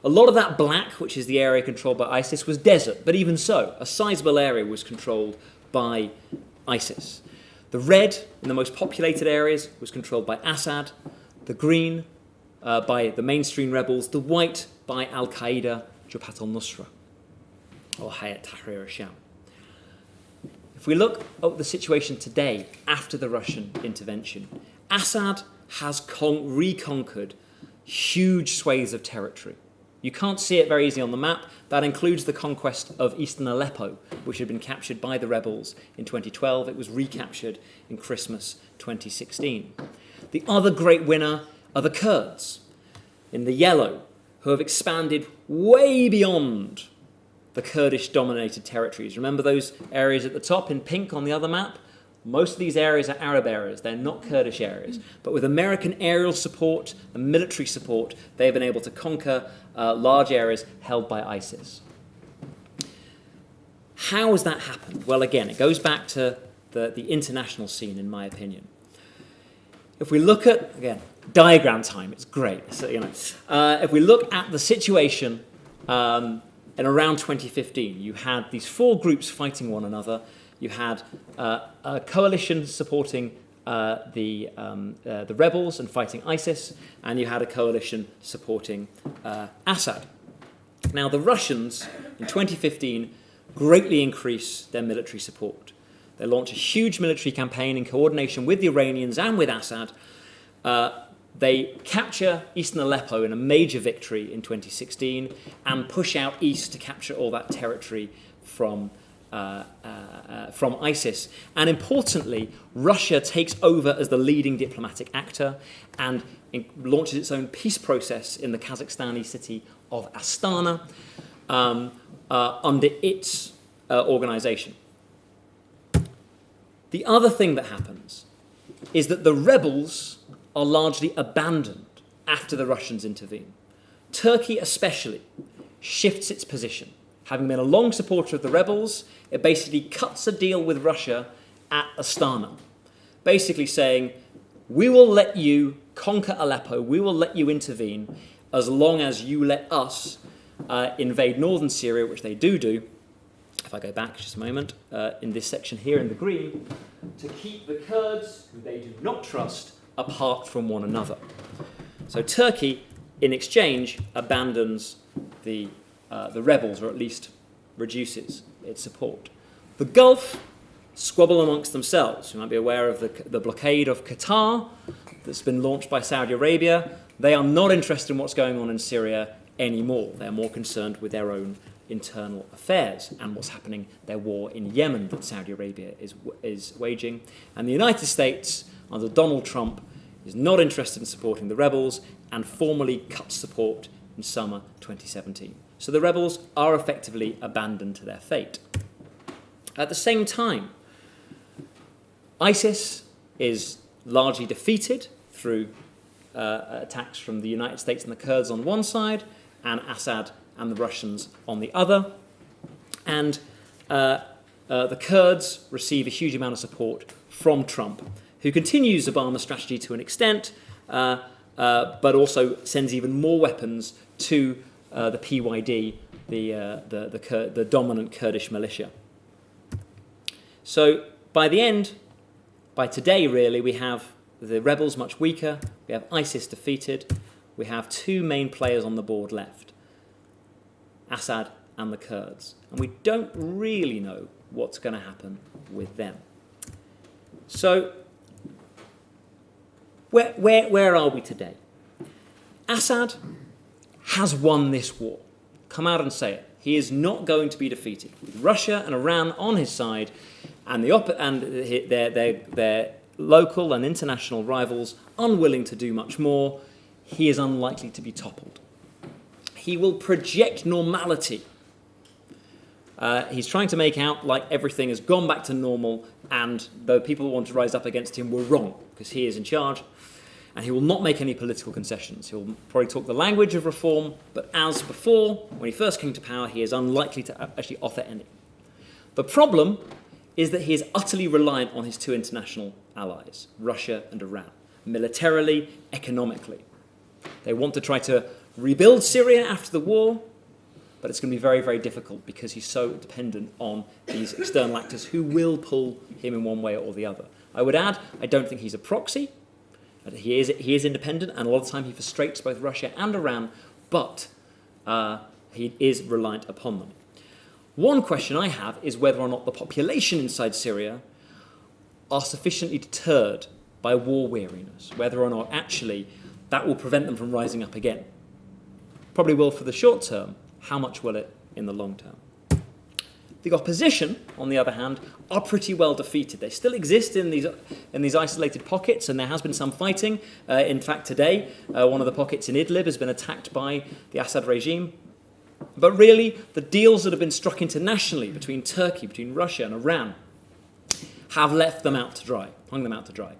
A lot of that black, which is the area controlled by ISIS, was desert, but even so, a sizable area was controlled by ISIS. The red, in the most populated areas, was controlled by Assad, the green by the mainstream rebels, the white by Al-Qaeda, Jabhat al-Nusra, or Hayat Tahrir al-Sham. If we look at the situation today, after the Russian intervention, Assad has reconquered huge swathes of territory. You can't see it very easily on the map. That includes the conquest of eastern Aleppo, which had been captured by the rebels in 2012. It was recaptured in Christmas 2016. The other great winner are the Kurds, in the yellow, who have expanded way beyond the Kurdish-dominated territories. Remember those areas at the top in pink on the other map? Most of these areas are Arab areas. They're not Kurdish areas. But with American aerial support and military support, they've been able to conquer large areas held by ISIS. How has that happened? Well, again, it goes back to the international scene, in my opinion. If we look at, again, diagram time, it's great. So, if we look at the situation in around 2015, you had these four groups fighting one another. You had a coalition supporting the rebels and fighting ISIS, and you had a coalition supporting Assad. Now, the Russians, in 2015, greatly increased their military support. They launched a huge military campaign in coordination with the Iranians and with Assad. They capture eastern Aleppo in a major victory in 2016 and push out east to capture all that territory from ISIS. And importantly, Russia takes over as the leading diplomatic actor and launches its own peace process in the Kazakhstani city of Astana under its organization. The other thing that happens is that the rebels are largely abandoned after the Russians intervene. Turkey especially shifts its position. Having been a long supporter of the rebels, it basically cuts a deal with Russia at Astana, basically saying, we will let you conquer Aleppo, we will let you intervene, as long as you let us invade northern Syria, which they do. If I go back just a moment, in this section here in the green, to keep the Kurds, who they do not trust, apart from one another. So Turkey, in exchange, abandons the rebels, or at least reduces its support. The Gulf squabble amongst themselves. You might be aware of the blockade of Qatar that's been launched by Saudi Arabia. They are not interested in what's going on in Syria anymore. They're more concerned with their own internal affairs and what's happening, their war in Yemen that Saudi Arabia is waging. And the United States, under Donald Trump, is not interested in supporting the rebels and formally cuts support in summer 2017. So the rebels are effectively abandoned to their fate. At the same time, ISIS is largely defeated through attacks from the United States and the Kurds on one side, and Assad and the Russians on the other. And the Kurds receive a huge amount of support from Trump, who continues Obama's strategy to an extent, but also sends even more weapons to the PYD, the dominant Kurdish militia. So by today really, we have the rebels much weaker, we have ISIS defeated, we have two main players on the board left, Assad and the Kurds. And we don't really know what's going to happen with them. So where are we today? Assad has won this war. Come out and say it. He is not going to be defeated. With Russia and Iran on his side, and their local and international rivals unwilling to do much more, he is unlikely to be toppled. He will project normality. He's trying to make out like everything has gone back to normal, and the people who want to rise up against him were wrong, because he is in charge, and he will not make any political concessions. He'll probably talk the language of reform, but as before, when he first came to power, he is unlikely to actually offer any. The problem is that he is utterly reliant on his two international allies, Russia and Iran, militarily, economically. They want to try to rebuild Syria after the war, but it's going to be very, very difficult because he's so dependent on these external actors who will pull him in one way or the other. I would add, I don't think he's a proxy. He is independent, and a lot of the time he frustrates both Russia and Iran, but he is reliant upon them. One question I have is whether or not the population inside Syria are sufficiently deterred by war weariness, whether or not actually that will prevent them from rising up again. Probably will for the short term. How much will it in the long term? The opposition, on the other hand, are pretty well defeated. They still exist in these isolated pockets, and there has been some fighting. In fact, today, one of the pockets in Idlib has been attacked by the Assad regime. But really, the deals that have been struck internationally between Turkey, between Russia and Iran, have left them out to dry, hung them out to dry.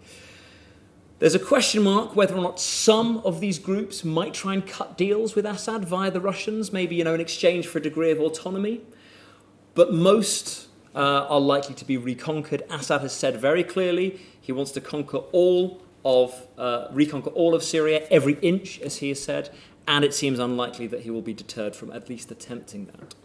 There's a question mark whether or not some of these groups might try and cut deals with Assad via the Russians, maybe in exchange for a degree of autonomy. But most are likely to be reconquered. Assad has said very clearly he wants to reconquer all of Syria, every inch, as he has said, and it seems unlikely that he will be deterred from at least attempting that.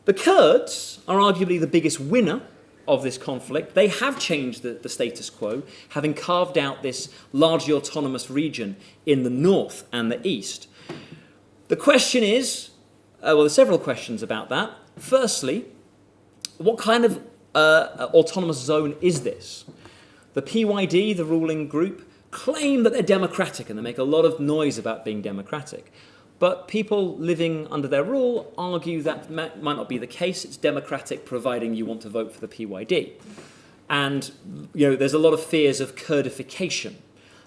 The Kurds are arguably the biggest winner of this conflict. They have changed the status quo, having carved out this largely autonomous region in the north and the east. The question is, there's several questions about that. Firstly, what kind of autonomous zone is this? The PYD, the ruling group, claim that they're democratic, and they make a lot of noise about being democratic. But people living under their rule argue that might not be the case. It's democratic providing you want to vote for the PYD. And there's a lot of fears of Kurdification,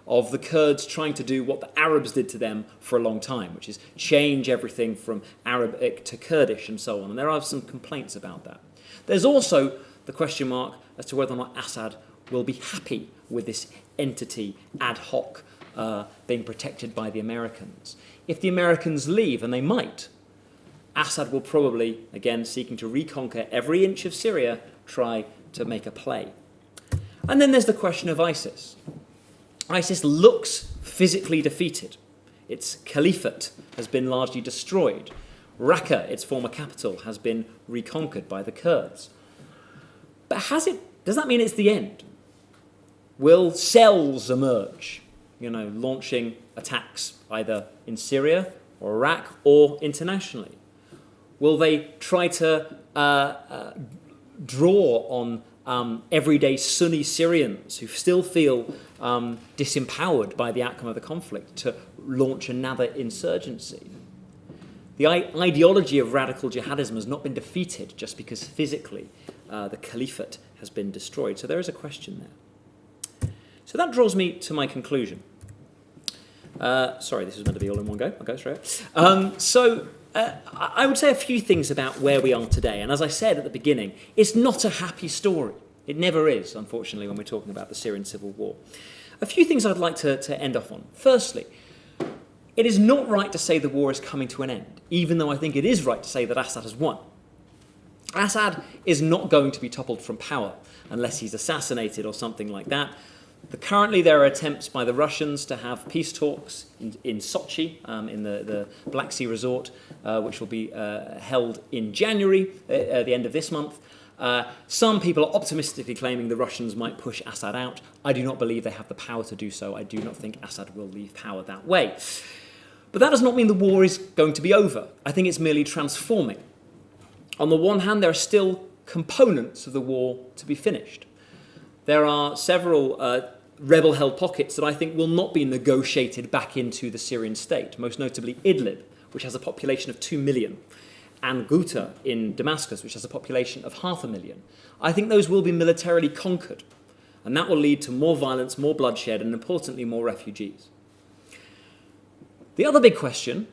of the Kurds trying to do what the Arabs did to them for a long time, which is change everything from Arabic to Kurdish and so on. And there are some complaints about that. There's also the question mark as to whether or not Assad will be happy with this entity ad hoc being protected by the Americans. If the Americans leave, and they might, Assad will probably, again, seeking to reconquer every inch of Syria, try to make a play. And then there's the question of ISIS. ISIS looks physically defeated. Its caliphate has been largely destroyed. Raqqa, its former capital, has been reconquered by the Kurds. But does that mean it's the end? Will cells emerge, launching attacks either in Syria or Iraq or internationally? Will they try to draw on everyday Sunni Syrians who still feel disempowered by the outcome of the conflict to launch another insurgency? The ideology of radical jihadism has not been defeated just because physically the caliphate has been destroyed. So there is a question there. So that draws me to my conclusion. Sorry, this was meant to be all in one go. I'll go straight. I would say a few things about where we are today. And as I said at the beginning, it's not a happy story. It never is, unfortunately, when we're talking about the Syrian civil war. A few things I'd like to end off on. Firstly, it is not right to say the war is coming to an end, even though I think it is right to say that Assad has won. Assad is not going to be toppled from power unless he's assassinated or something like that. Currently, there are attempts by the Russians to have peace talks in Sochi, in the Black Sea resort, which will be held in January, at the end of this month. Some people are optimistically claiming the Russians might push Assad out. I do not believe they have the power to do so. I do not think Assad will leave power that way. But that does not mean the war is going to be over. I think it's merely transforming. On the one hand, there are still components of the war to be finished. There are several rebel-held pockets that I think will not be negotiated back into the Syrian state, most notably Idlib, which has a population of 2 million, and Ghouta in Damascus, which has a population of 500,000. I think those will be militarily conquered. And that will lead to more violence, more bloodshed, and importantly, more refugees. The other big question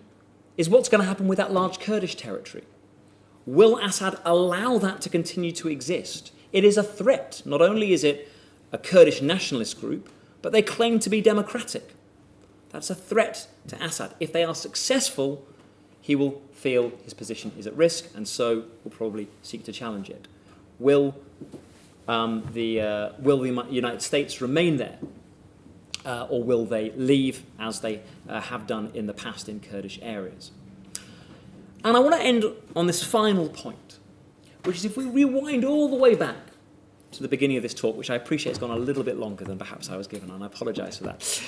is what's going to happen with that large Kurdish territory? Will Assad allow that to continue to exist? It is a threat. Not only is it a Kurdish nationalist group, but they claim to be democratic. That's a threat to Assad. If they are successful, he will feel his position is at risk, and so will probably seek to challenge it. Will the United States remain there, or will they leave, as they have done in the past in Kurdish areas? And I want to end on this final point, which is if we rewind all the way back to the beginning of this talk, which I appreciate has gone a little bit longer than perhaps I was given, and I apologise for that.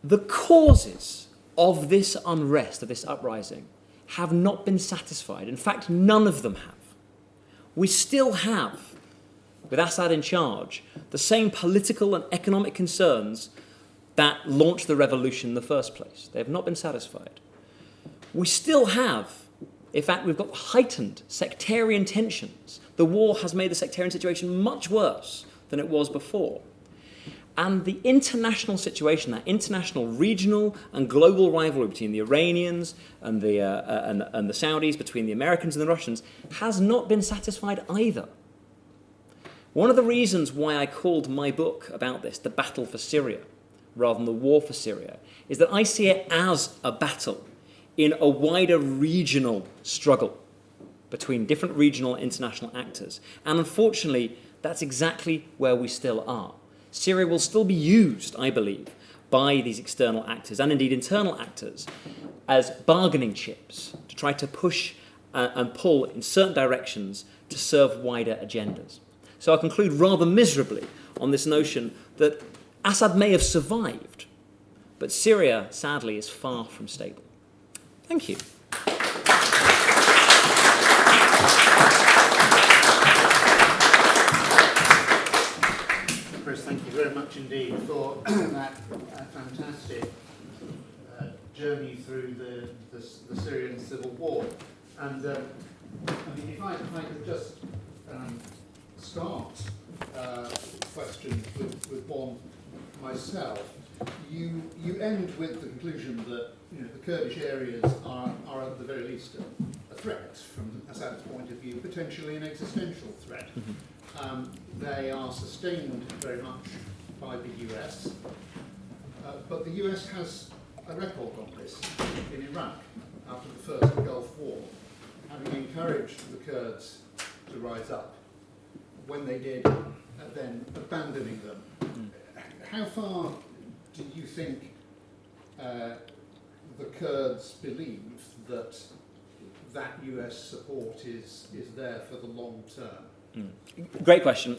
The causes of this unrest, of this uprising, have not been satisfied. In fact, none of them have. We still have, with Assad in charge, the same political and economic concerns that launched the revolution in the first place. They have not been satisfied. We still have, in fact, we've got heightened sectarian tensions. The war has made the sectarian situation much worse than it was before. And the international situation, that international, regional and global rivalry between the Iranians and the Saudis, between the Americans and the Russians, has not been satisfied either. One of the reasons why I called my book about this, The Battle for Syria, rather than The War for Syria, is that I see it as a battle in a wider regional struggle between different regional and international actors. And unfortunately, that's exactly where we still are. Syria will still be used, I believe, by these external actors and indeed internal actors as bargaining chips to try to push and pull in certain directions to serve wider agendas. So I'll conclude rather miserably on this notion that Assad may have survived, but Syria, sadly, is far from stable. Thank you. Chris, thank you very much indeed for that fantastic journey through the Syrian civil war. And if I could just start questions with one myself. You end with the conclusion that the Kurdish areas are at the very least a threat from Assad's point of view, potentially an existential threat. They are sustained very much by the US, but the US has a record on this in Iraq after the first Gulf War, having encouraged the Kurds to rise up. When they did, then abandoning them. How far do you think the Kurds believe that US support is there for the long term? Great question.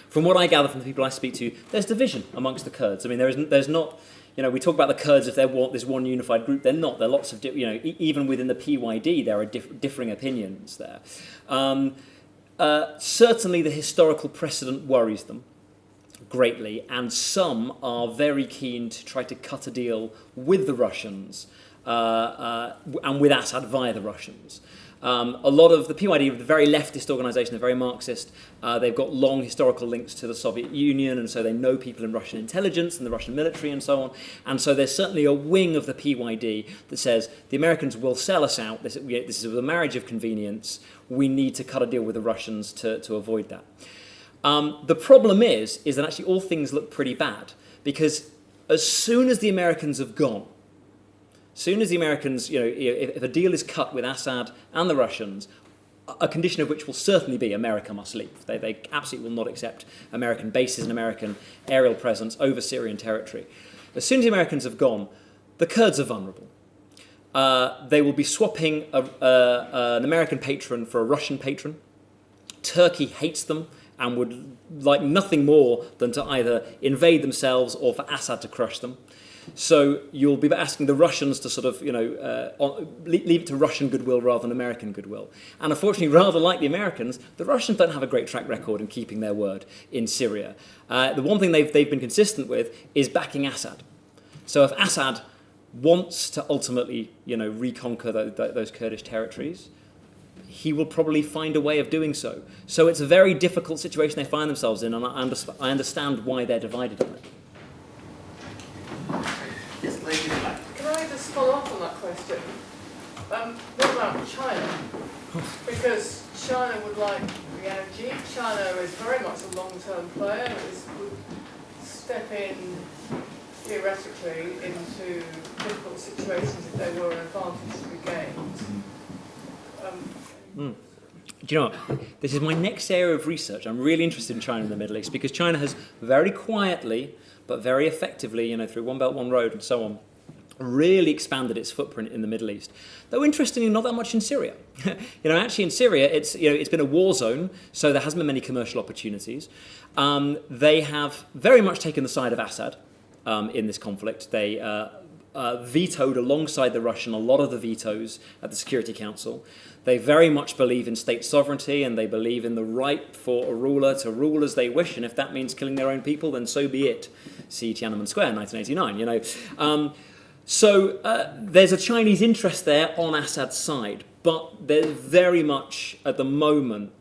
From what I gather from the people I speak to, there's division amongst the Kurds. I mean, there's not, we talk about the Kurds if they're this one unified group. They're not. There are lots of, even within the PYD, there are differing opinions there. Certainly the historical precedent worries them greatly, and some are very keen to try to cut a deal with the Russians and with Assad via the Russians. A lot of the PYD, the very leftist organisation, they're very Marxist. They've got long historical links to the Soviet Union, and so they know people in Russian intelligence and the Russian military and so on. And so there's certainly a wing of the PYD that says the Americans will sell us out. This is a marriage of convenience. We need to cut a deal with the Russians to avoid that. The problem is that actually all things look pretty bad, because as soon as the Americans have gone, if a deal is cut with Assad and the Russians, a condition of which will certainly be America must leave. They absolutely will not accept American bases and American aerial presence over Syrian territory. As soon as the Americans have gone, the Kurds are vulnerable. They will be swapping an American patron for a Russian patron. Turkey hates them and would like nothing more than to either invade themselves or for Assad to crush them. So you'll be asking the Russians to sort of, leave it to Russian goodwill rather than American goodwill. And unfortunately, rather like the Americans, the Russians don't have a great track record in keeping their word in Syria. The one thing they've been consistent with is backing Assad. So if Assad wants to ultimately, reconquer those Kurdish territories, he will probably find a way of doing so. So it's a very difficult situation they find themselves in, and I understand why they're divided on it. Yes, lady in black. Can I just follow up on that question? What about China? Because China would like reality. China is very much a long-term player. Would step in theoretically into difficult situations if there were an advantage to be gained. Do you know what? This is my next area of research. I'm really interested in China and the Middle East because China has very quietly but very effectively, through One Belt, One Road and so on, really expanded its footprint in the Middle East. Though interestingly, not that much in Syria. Actually in Syria, it's been a war zone, so there hasn't been many commercial opportunities. They have very much taken the side of Assad in this conflict. They vetoed alongside the Russian a lot of the vetoes at the Security Council. They very much believe in state sovereignty, and they believe in the right for a ruler to rule as they wish, and if that means killing their own people, then so be it. See Tiananmen Square, 1989, So there's a Chinese interest there on Assad's side, but they're very much, at the moment,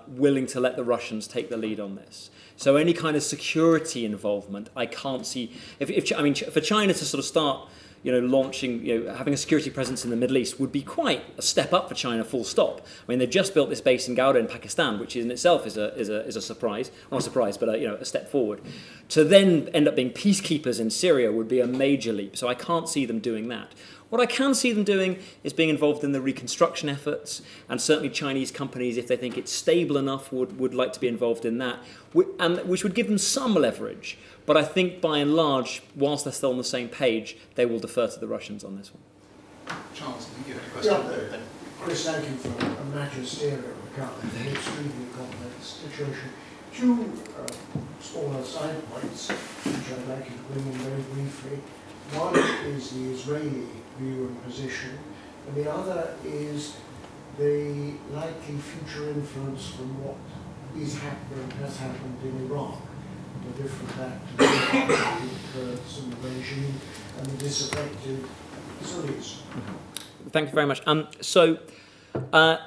willing to let the Russians take the lead on this. So any kind of security involvement, I can't see. For China to sort of start, launching, having a security presence in the Middle East would be quite a step up for China, full stop. They've just built this base in Gouda in Pakistan, which in itself is a surprise, not a surprise, but a step forward. To then end up being peacekeepers in Syria would be a major leap. So I can't see them doing that. What I can see them doing is being involved in the reconstruction efforts, and certainly Chinese companies, if they think it's stable enough, would like to be involved in that, which would give them some leverage. But I think by and large, whilst they're still on the same page, they will defer to the Russians on this one. Charles, I think you had a question. Yeah, Chris, thank you for a magisterial account of an extremely complex situation. Two smaller side points, which I'd like you to bring in very briefly. One is the Israeli view and position, and the other is the likely future influence from what is happening, has happened in Iraq, the different actors, and the regime, and the disaffected Sunnis. Thank you very much.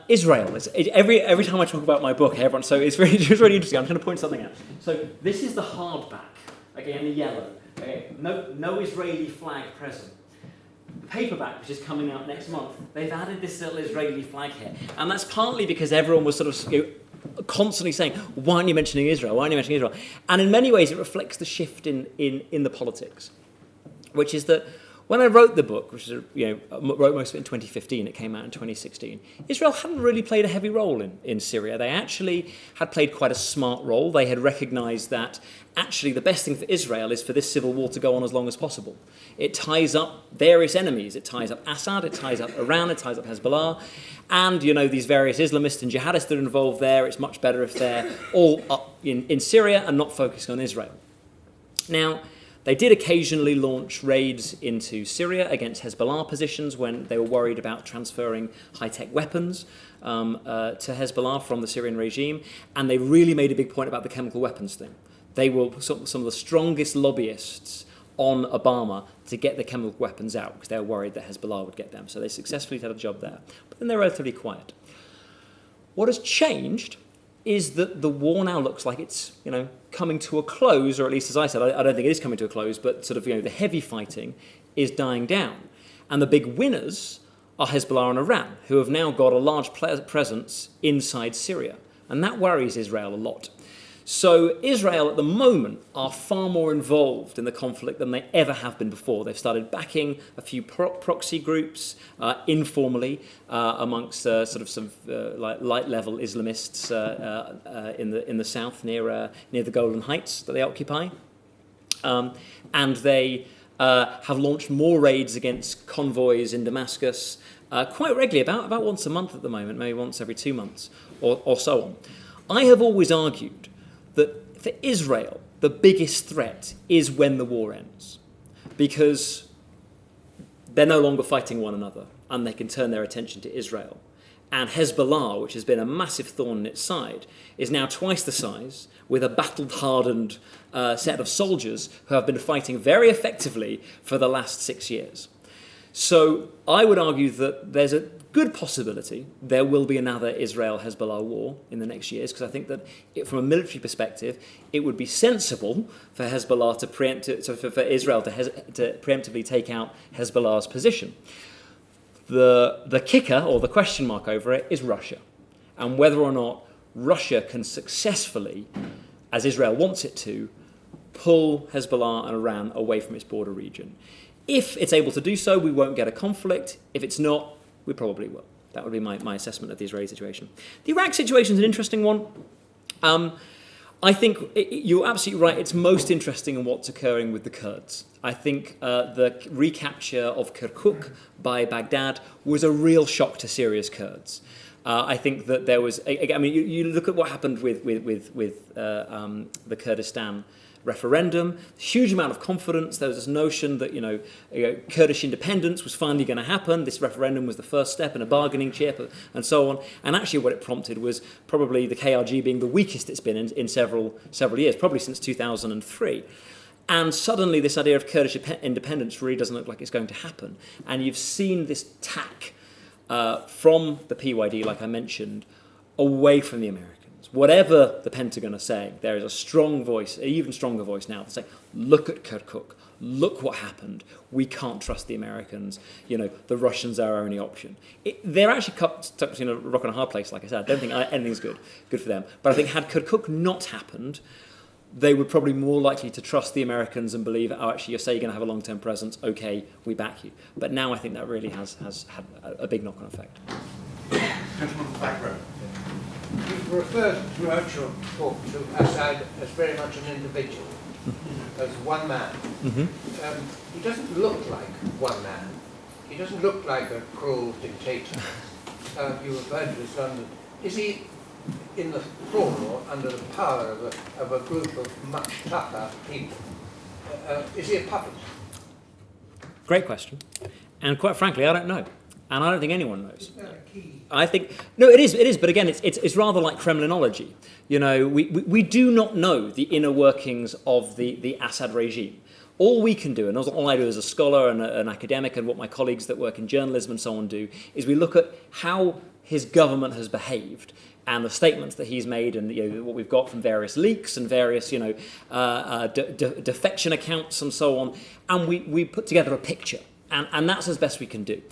Israel. Every time I talk about my book, everyone. So it's really interesting. I'm going to point something out. So this is the hardback, in the yellow. Okay, no Israeli flag present. The paperback, which is coming out next month, they've added this little Israeli flag here, and that's partly because everyone was sort of constantly saying, "Why aren't you mentioning Israel? Why aren't you mentioning Israel?" And in many ways, it reflects the shift in the politics, which is that when I wrote the book, which is wrote most of it in 2015, it came out in 2016. Israel hadn't really played a heavy role in Syria. They actually had played quite a smart role. They had recognised that actually the best thing for Israel is for this civil war to go on as long as possible. It ties up various enemies. It ties up Assad, it ties up Iran, it ties up Hezbollah, and these various Islamists and jihadists that are involved there. It's much better if they're all up in Syria and not focusing on Israel. Now, they did occasionally launch raids into Syria against Hezbollah positions when they were worried about transferring high-tech weapons to Hezbollah from the Syrian regime, and they really made a big point about the chemical weapons thing. They were some of the strongest lobbyists on Obama to get the chemical weapons out because they were worried that Hezbollah would get them. So they successfully did a job there. But then they're relatively quiet. What has changed is that the war now looks like it's, coming to a close, or at least as I said, I don't think it is coming to a close, but sort of, the heavy fighting is dying down. And the big winners are Hezbollah and Iran, who have now got a large presence inside Syria. And that worries Israel a lot. So Israel at the moment are far more involved in the conflict than they ever have been before. They've started backing a few proxy groups informally amongst some light-level Islamists in the south near the Golan Heights that they occupy, and they have launched more raids against convoys in Damascus quite regularly, about once a month at the moment, maybe once every 2 months or so on. I have always argued that for Israel, the biggest threat is when the war ends, because they're no longer fighting one another and they can turn their attention to Israel. And Hezbollah, which has been a massive thorn in its side, is now twice the size, with a battle-hardened set of soldiers who have been fighting very effectively for the last 6 years. So I would argue that there's a good possibility there will be another Israel-Hezbollah war in the next years, because I think that from a military perspective, it would be sensible for Hezbollah to for Israel to preemptively take out Hezbollah's position. The kicker, or the question mark over it, is Russia, and whether or not Russia can successfully, as Israel wants it to, pull Hezbollah and Iran away from its border region. If it's able to do so, we won't get a conflict. If it's not, we probably will. That would be my assessment of the Israeli situation. The Iraq situation is an interesting one. I think you're absolutely right. It's most interesting in what's occurring with the Kurds. I think the recapture of Kirkuk by Baghdad was a real shock to Syria's Kurds. I think that there was, you look at what happened with the Kurdistan referendum, huge amount of confidence. There was this notion that Kurdish independence was finally going to happen. This referendum was the first step in a bargaining chip, and so on. And actually, what it prompted was probably the KRG being the weakest it's been in several years, probably since 2003. And suddenly, this idea of Kurdish independence really doesn't look like it's going to happen. And you've seen this tack from the PYD, like I mentioned, away from the Americans. Whatever the Pentagon are saying, there is a strong voice, an even stronger voice now, to say, look at Kirkuk, look what happened. We can't trust the Americans. The Russians are our only option. They're actually stuck between a rock and a hard place, like I said. I don't think anything's good for them. But I think had Kirkuk not happened, they would probably more likely to trust the Americans and believe, actually, you say you're going to have a long-term presence, okay, we back you. But now I think that really has had a big knock-on effect. Gentleman in the back row. You've referred throughout your talk to Assad as very much an individual, as one man. He doesn't look like one man. He doesn't look like a cruel dictator. You referred to his son. Is he in the thrall or under the power of a group of much tougher people? Is he a puppet? Great question. And quite frankly, I don't know. And I don't think anyone knows. Isn't that a key? I think no, it is. But again, it's rather like Kremlinology. We do not know the inner workings of the Assad regime. All we can do, and all I do as a scholar and an academic, and what my colleagues that work in journalism and so on do, is we look at how his government has behaved and the statements that he's made, and what we've got from various leaks and various defection accounts and so on, and we put together a picture, and that's as best we can do.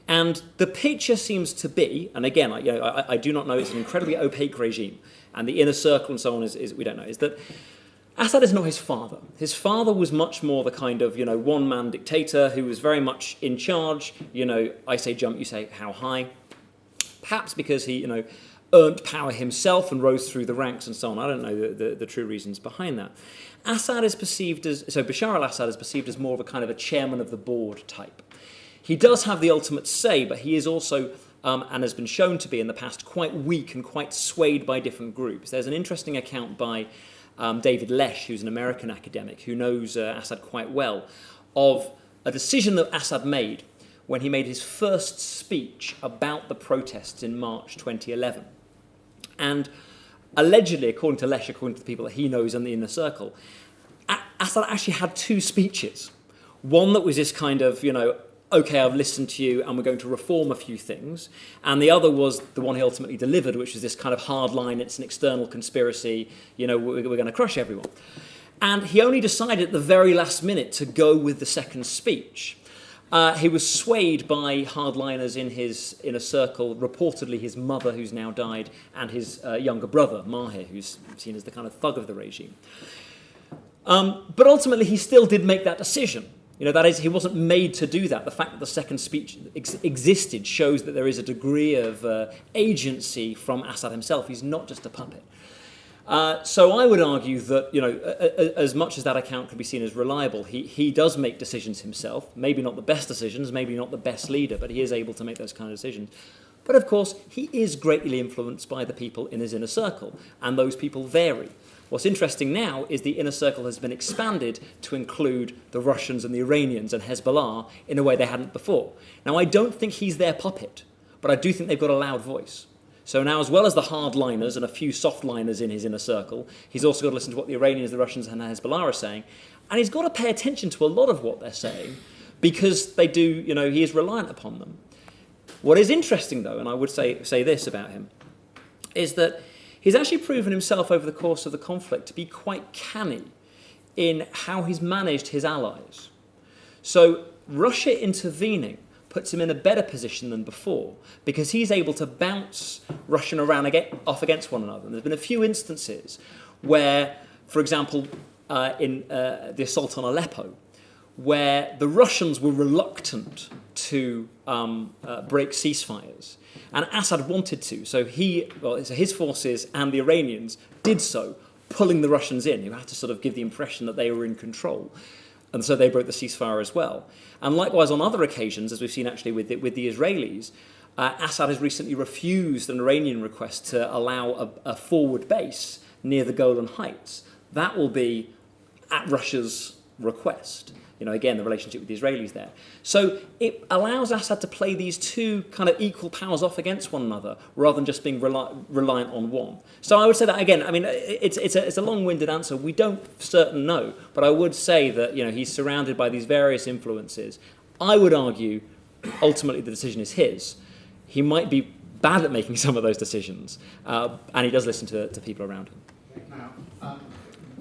And the picture seems to be, and again, I do not know, it's an incredibly opaque regime, and the inner circle and so on is we don't know, is that Assad is not his father. His father was much more the kind of, one-man dictator who was very much in charge. I say jump, you say how high. Perhaps because he, earned power himself and rose through the ranks and so on. I don't know the true reasons behind that. Bashar al-Assad is perceived as more of a kind of a chairman of the board type. He does have the ultimate say, but he is also, and has been shown to be in the past, quite weak and quite swayed by different groups. There's an interesting account by David Lesh, who's an American academic, who knows Assad quite well, of a decision that Assad made when he made his first speech about the protests in March 2011. And allegedly, according to Lesh, according to the people that he knows in the inner circle, Assad actually had two speeches. One that was this kind of, okay, I've listened to you and we're going to reform a few things. And the other was the one he ultimately delivered, which was this kind of hard line, it's an external conspiracy, we're going to crush everyone. And he only decided at the very last minute to go with the second speech. He was swayed by hardliners in his inner circle, reportedly his mother, who's now died, and his younger brother, Mahir, who's seen as the kind of thug of the regime. But ultimately, he still did make that decision. That is, he wasn't made to do that. The fact that the second speech existed shows that there is a degree of agency from Assad himself. He's not just a puppet. So I would argue that, as much as that account can be seen as reliable, he does make decisions himself. Maybe not the best decisions, maybe not the best leader, but he is able to make those kind of decisions. But of course, he is greatly influenced by the people in his inner circle, and those people vary. What's interesting now is the inner circle has been expanded to include the Russians and the Iranians and Hezbollah in a way they hadn't before. Now, I don't think he's their puppet, but I do think they've got a loud voice. So now, as well as the hardliners and a few softliners in his inner circle, he's also got to listen to what the Iranians, the Russians, and Hezbollah are saying. And he's got to pay attention to a lot of what they're saying, because they do, you know, he is reliant upon them. What is interesting, though, and I would say this about him, is that he's actually proven himself over the course of the conflict to be quite canny in how he's managed his allies. So Russia intervening puts him in a better position than before because he's able to bounce Russian around off against one another. And there's been a few instances where, for example, in the assault on Aleppo, where the Russians were reluctant to break ceasefires, and Assad wanted to. So his forces and the Iranians did so, pulling the Russians in, who had to sort of give the impression that they were in control. And so they broke the ceasefire as well. And likewise, on other occasions, as we've seen actually with the Israelis, Assad has recently refused an Iranian request to allow a forward base near the Golan Heights. That will be at Russia's request. You know, again, the relationship with the Israelis there. So it allows Assad to play these two kind of equal powers off against one another rather than just being reliant on one. So I would say that, again, I mean, it's a long-winded answer. We don't for certain know, but I would say that, you know, he's surrounded by these various influences. I would argue, ultimately, the decision is his. He might be bad at making some of those decisions, and he does listen to people around him. Now,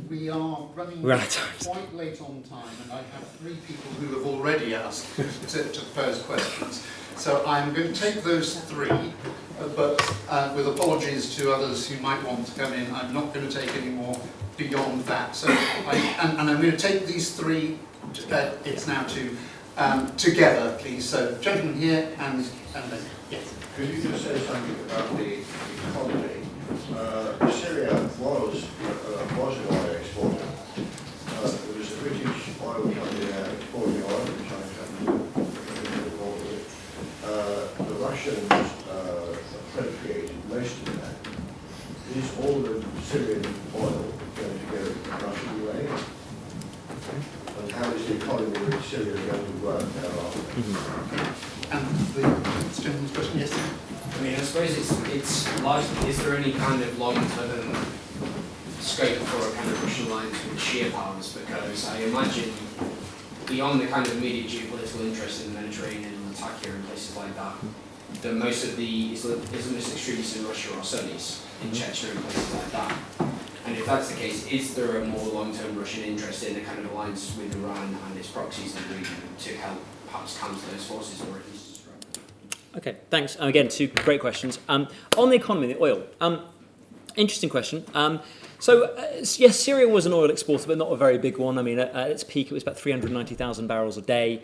we are running quite late on time, and I have 3 people who have already asked to pose questions. So I'm going to take those 3, but with apologies to others who might want to come in, I'm not going to take any more beyond that. So and I'm going to take these 3, it's now 2, together, please. So gentlemen here, and then, yes. Could you just say something about the economy? Syria was an oil exporter. There was a British oil company there exporting oil, which I the Russians appropriated most of that. Is all the Syrian oil going to go to Russian uranium? And how is the economy in Syria going to work thereafter? And the gentleman's question, yes. I mean, I suppose it's largely, is there any kind of long-term scope for a kind of Russian alliance with the Shia powers? Because I imagine beyond the kind of immediate geopolitical interest in the Mediterranean and Latakia and places like that, that most of the Islamist extremists in Russia are Sunnis, in Chechnya and places like that. And if that's the case, is there a more long-term Russian interest in a kind of alliance with Iran and its proxies in the region to help perhaps counter those forces, or at least? Okay, thanks. Again, 2 great questions. On the economy, the oil. Interesting question. Yes, Syria was an oil exporter, but not a very big one. I mean, at its peak, it was about 390,000 barrels a day.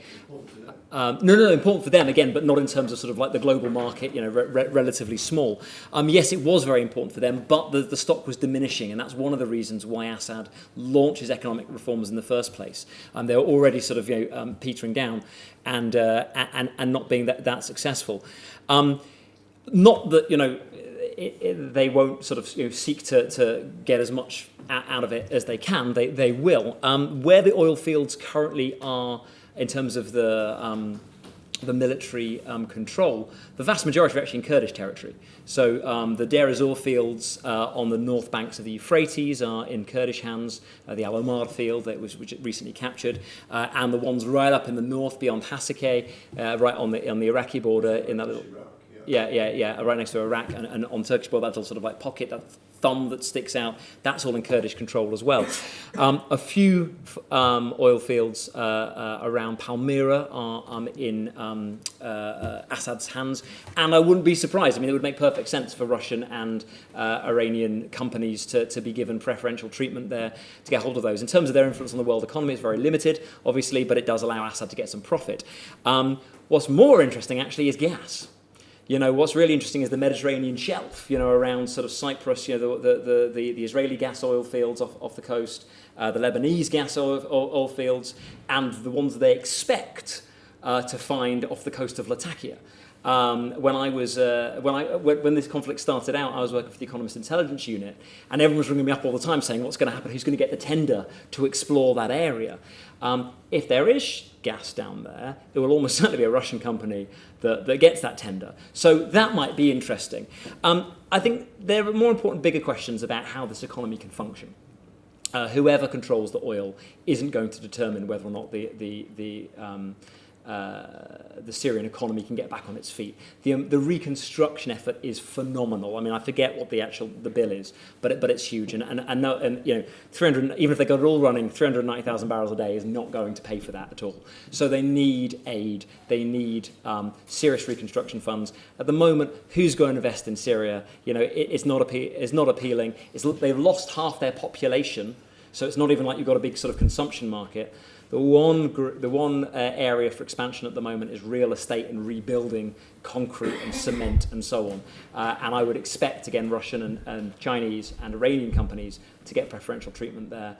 No, important for them, again, but not in terms of sort of like the global market, you know, relatively small. Yes, it was very important for them, but the stock was diminishing, and that's one of the reasons why Assad launched his economic reforms in the first place. They were already sort of, you know, petering down and not being that successful. Not that, you know, they won't sort of, you know, seek to get as much out of it as they can. They will. Where the oil fields currently are in terms of the military control, the vast majority are actually in Kurdish territory. So the Deir ez-Zor fields on the north banks of the Euphrates are in Kurdish hands. The Al Omar field, which it recently captured, and the ones right up in the north beyond Hasakeh, right on the Iraqi border in that little. Yeah, right next to Iraq, and on Turkish border, that little sort of like pocket, that thumb that sticks out, that's all in Kurdish control as well. A few oil fields around Palmyra are in Assad's hands, and I wouldn't be surprised. I mean, it would make perfect sense for Russian and Iranian companies to be given preferential treatment there to get hold of those. In terms of their influence on the world economy, it's very limited, obviously, but it does allow Assad to get some profit. What's more interesting, actually, is gas. You know, what's really interesting is the Mediterranean shelf, you know, around sort of Cyprus, you know, the Israeli gas oil fields off the coast, the Lebanese gas oil fields, and the ones they expect to find off the coast of Latakia. When this conflict started out, I was working for the Economist Intelligence Unit, and everyone was ringing me up all the time saying, what's going to happen? Who's going to get the tender to explore that area? If there is gas down there, it will almost certainly be a Russian company that gets that tender. So that might be interesting. I think there are more important, bigger questions about how this economy can function. whoever controls the oil isn't going to determine whether or not the Syrian economy can get back on its feet. The reconstruction effort is phenomenal. I mean, I forget what the bill is, but it's huge. And 300, even if they got it all running, 390,000 barrels a day is not going to pay for that at all. So they need aid. They need serious reconstruction funds. At the moment, who's going to invest in Syria? It's not appealing. They've lost half their population, so it's not even like you've got a big sort of consumption market. The one area for expansion at the moment is real estate and rebuilding concrete and cement and so on. And I would expect, again, Russian and Chinese and Iranian companies to get preferential treatment there.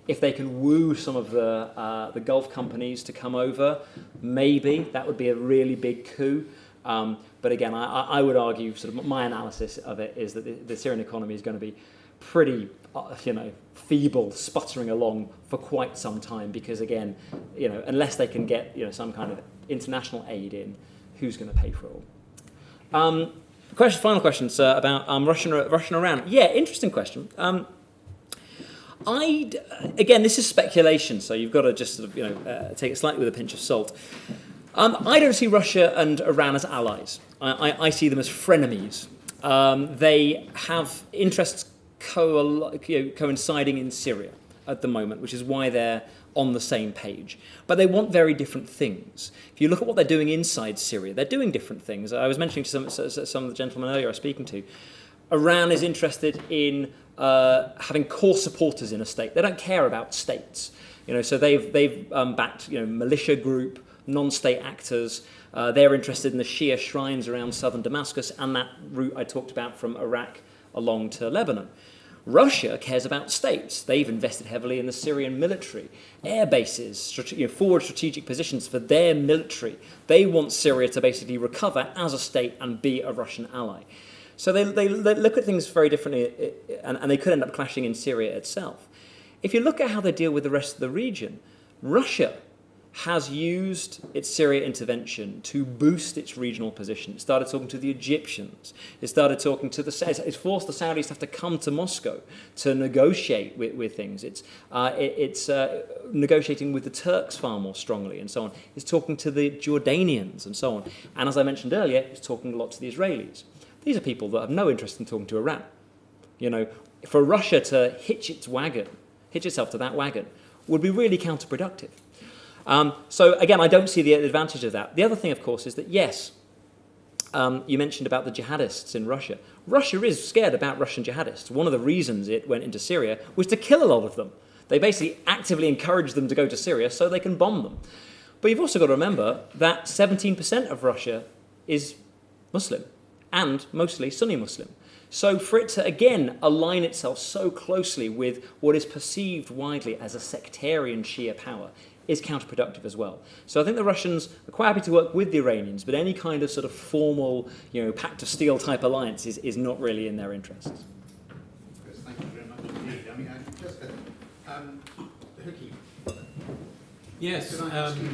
If they can woo some of the Gulf companies to come over, maybe that would be a really big coup. But again, I would argue, sort of my analysis of it is that the Syrian economy is going to be pretty feeble, sputtering along for quite some time, because again, unless they can get some kind of international aid in, who's going to pay for it all? Final question, sir, about Russia and Iran. Yeah, interesting question. Again, this is speculation, so you've got to just sort of take it slightly with a pinch of salt. I don't see Russia and Iran as allies. I see them as frenemies. They have interests coinciding in Syria at the moment, which is why they're on the same page. But they want very different things. If you look at what they're doing inside Syria, they're doing different things. I was mentioning to some of the gentlemen earlier I was speaking to, Iran is interested in having core supporters in a state. They don't care about states. So they've backed militia group, non-state actors. They're interested in the Shia shrines around southern Damascus and that route I talked about from Iraq along to Lebanon. Russia cares about states. They've invested heavily in the Syrian military, air bases, forward strategic positions for their military. They want Syria to basically recover as a state and be a Russian ally. So they look at things very differently, and they could end up clashing in Syria itself. If you look at how they deal with the rest of the region, Russia has used its Syria intervention to boost its regional position. It started talking to the Egyptians. It started talking to it's forced the Saudis to have to come to Moscow to negotiate with things. It's negotiating with the Turks far more strongly and so on. It's talking to the Jordanians and so on. And as I mentioned earlier, it's talking a lot to the Israelis. These are people that have no interest in talking to Iran. For Russia to hitch itself to that wagon would be really counterproductive. So again, I don't see the advantage of that. The other thing, of course, is that yes, you mentioned about the jihadists in Russia. Russia is scared about Russian jihadists. One of the reasons it went into Syria was to kill a lot of them. They basically actively encouraged them to go to Syria so they can bomb them. But you've also got to remember that 17% of Russia is Muslim, and mostly Sunni Muslim. So for it to, again, align itself so closely with what is perceived widely as a sectarian Shia power is counterproductive as well. So I think the Russians are quite happy to work with the Iranians, but any kind of sort of formal, pact of steel type alliance is not really in their interests. Chris, thank you very much indeed. I mean, just Hookie. Yes, Could I ask you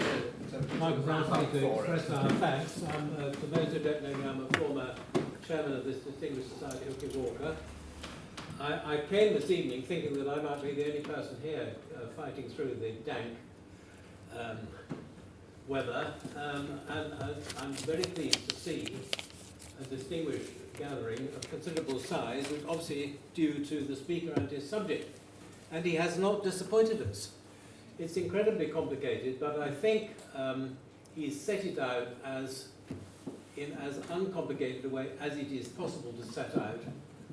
Michael's wrap asked me up to for express us? our thanks. For those who don't know me, I'm a former chairman of this distinguished society, Hookie Walker. I came this evening thinking that I might be the only person here fighting through the dank weather, and I'm very pleased to see a distinguished gathering of considerable size, which obviously due to the speaker and his subject. And he has not disappointed us. It's incredibly complicated, but I think he's set it out in as uncomplicated a way as it is possible to set out,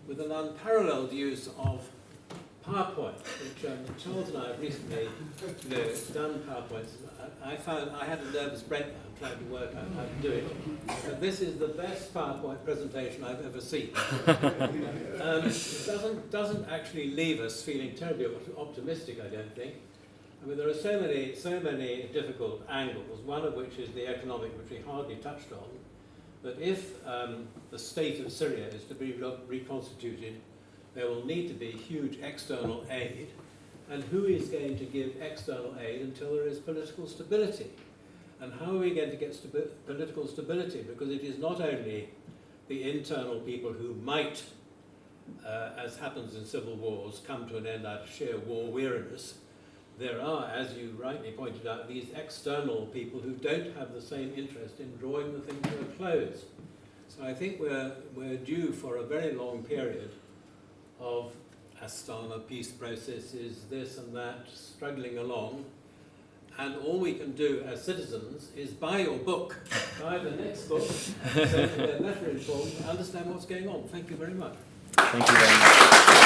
with an unparalleled use of PowerPoint, which Charles and I have recently done PowerPoints. I found I had a nervous breakdown trying to work out how to do it. But this is the best PowerPoint presentation I've ever seen. It doesn't actually leave us feeling terribly optimistic, I don't think. I mean, there are so many difficult angles, one of which is the economic, which we hardly touched on. But if the state of Syria is to be reconstituted, there will need to be huge external aid. And who is going to give external aid until there is political stability? And how are we going to get political stability? Because it is not only the internal people who might as happens in civil wars, come to an end out of sheer war weariness. There are, as you rightly pointed out, these external people who don't have the same interest in drawing the thing to a close. So I think we're due for a very long period of Astana peace processes, this and that, struggling along. And all we can do as citizens is buy your book, buy the next book, so that we're better informed and understand what's going on. Thank you very much. Thank you very much.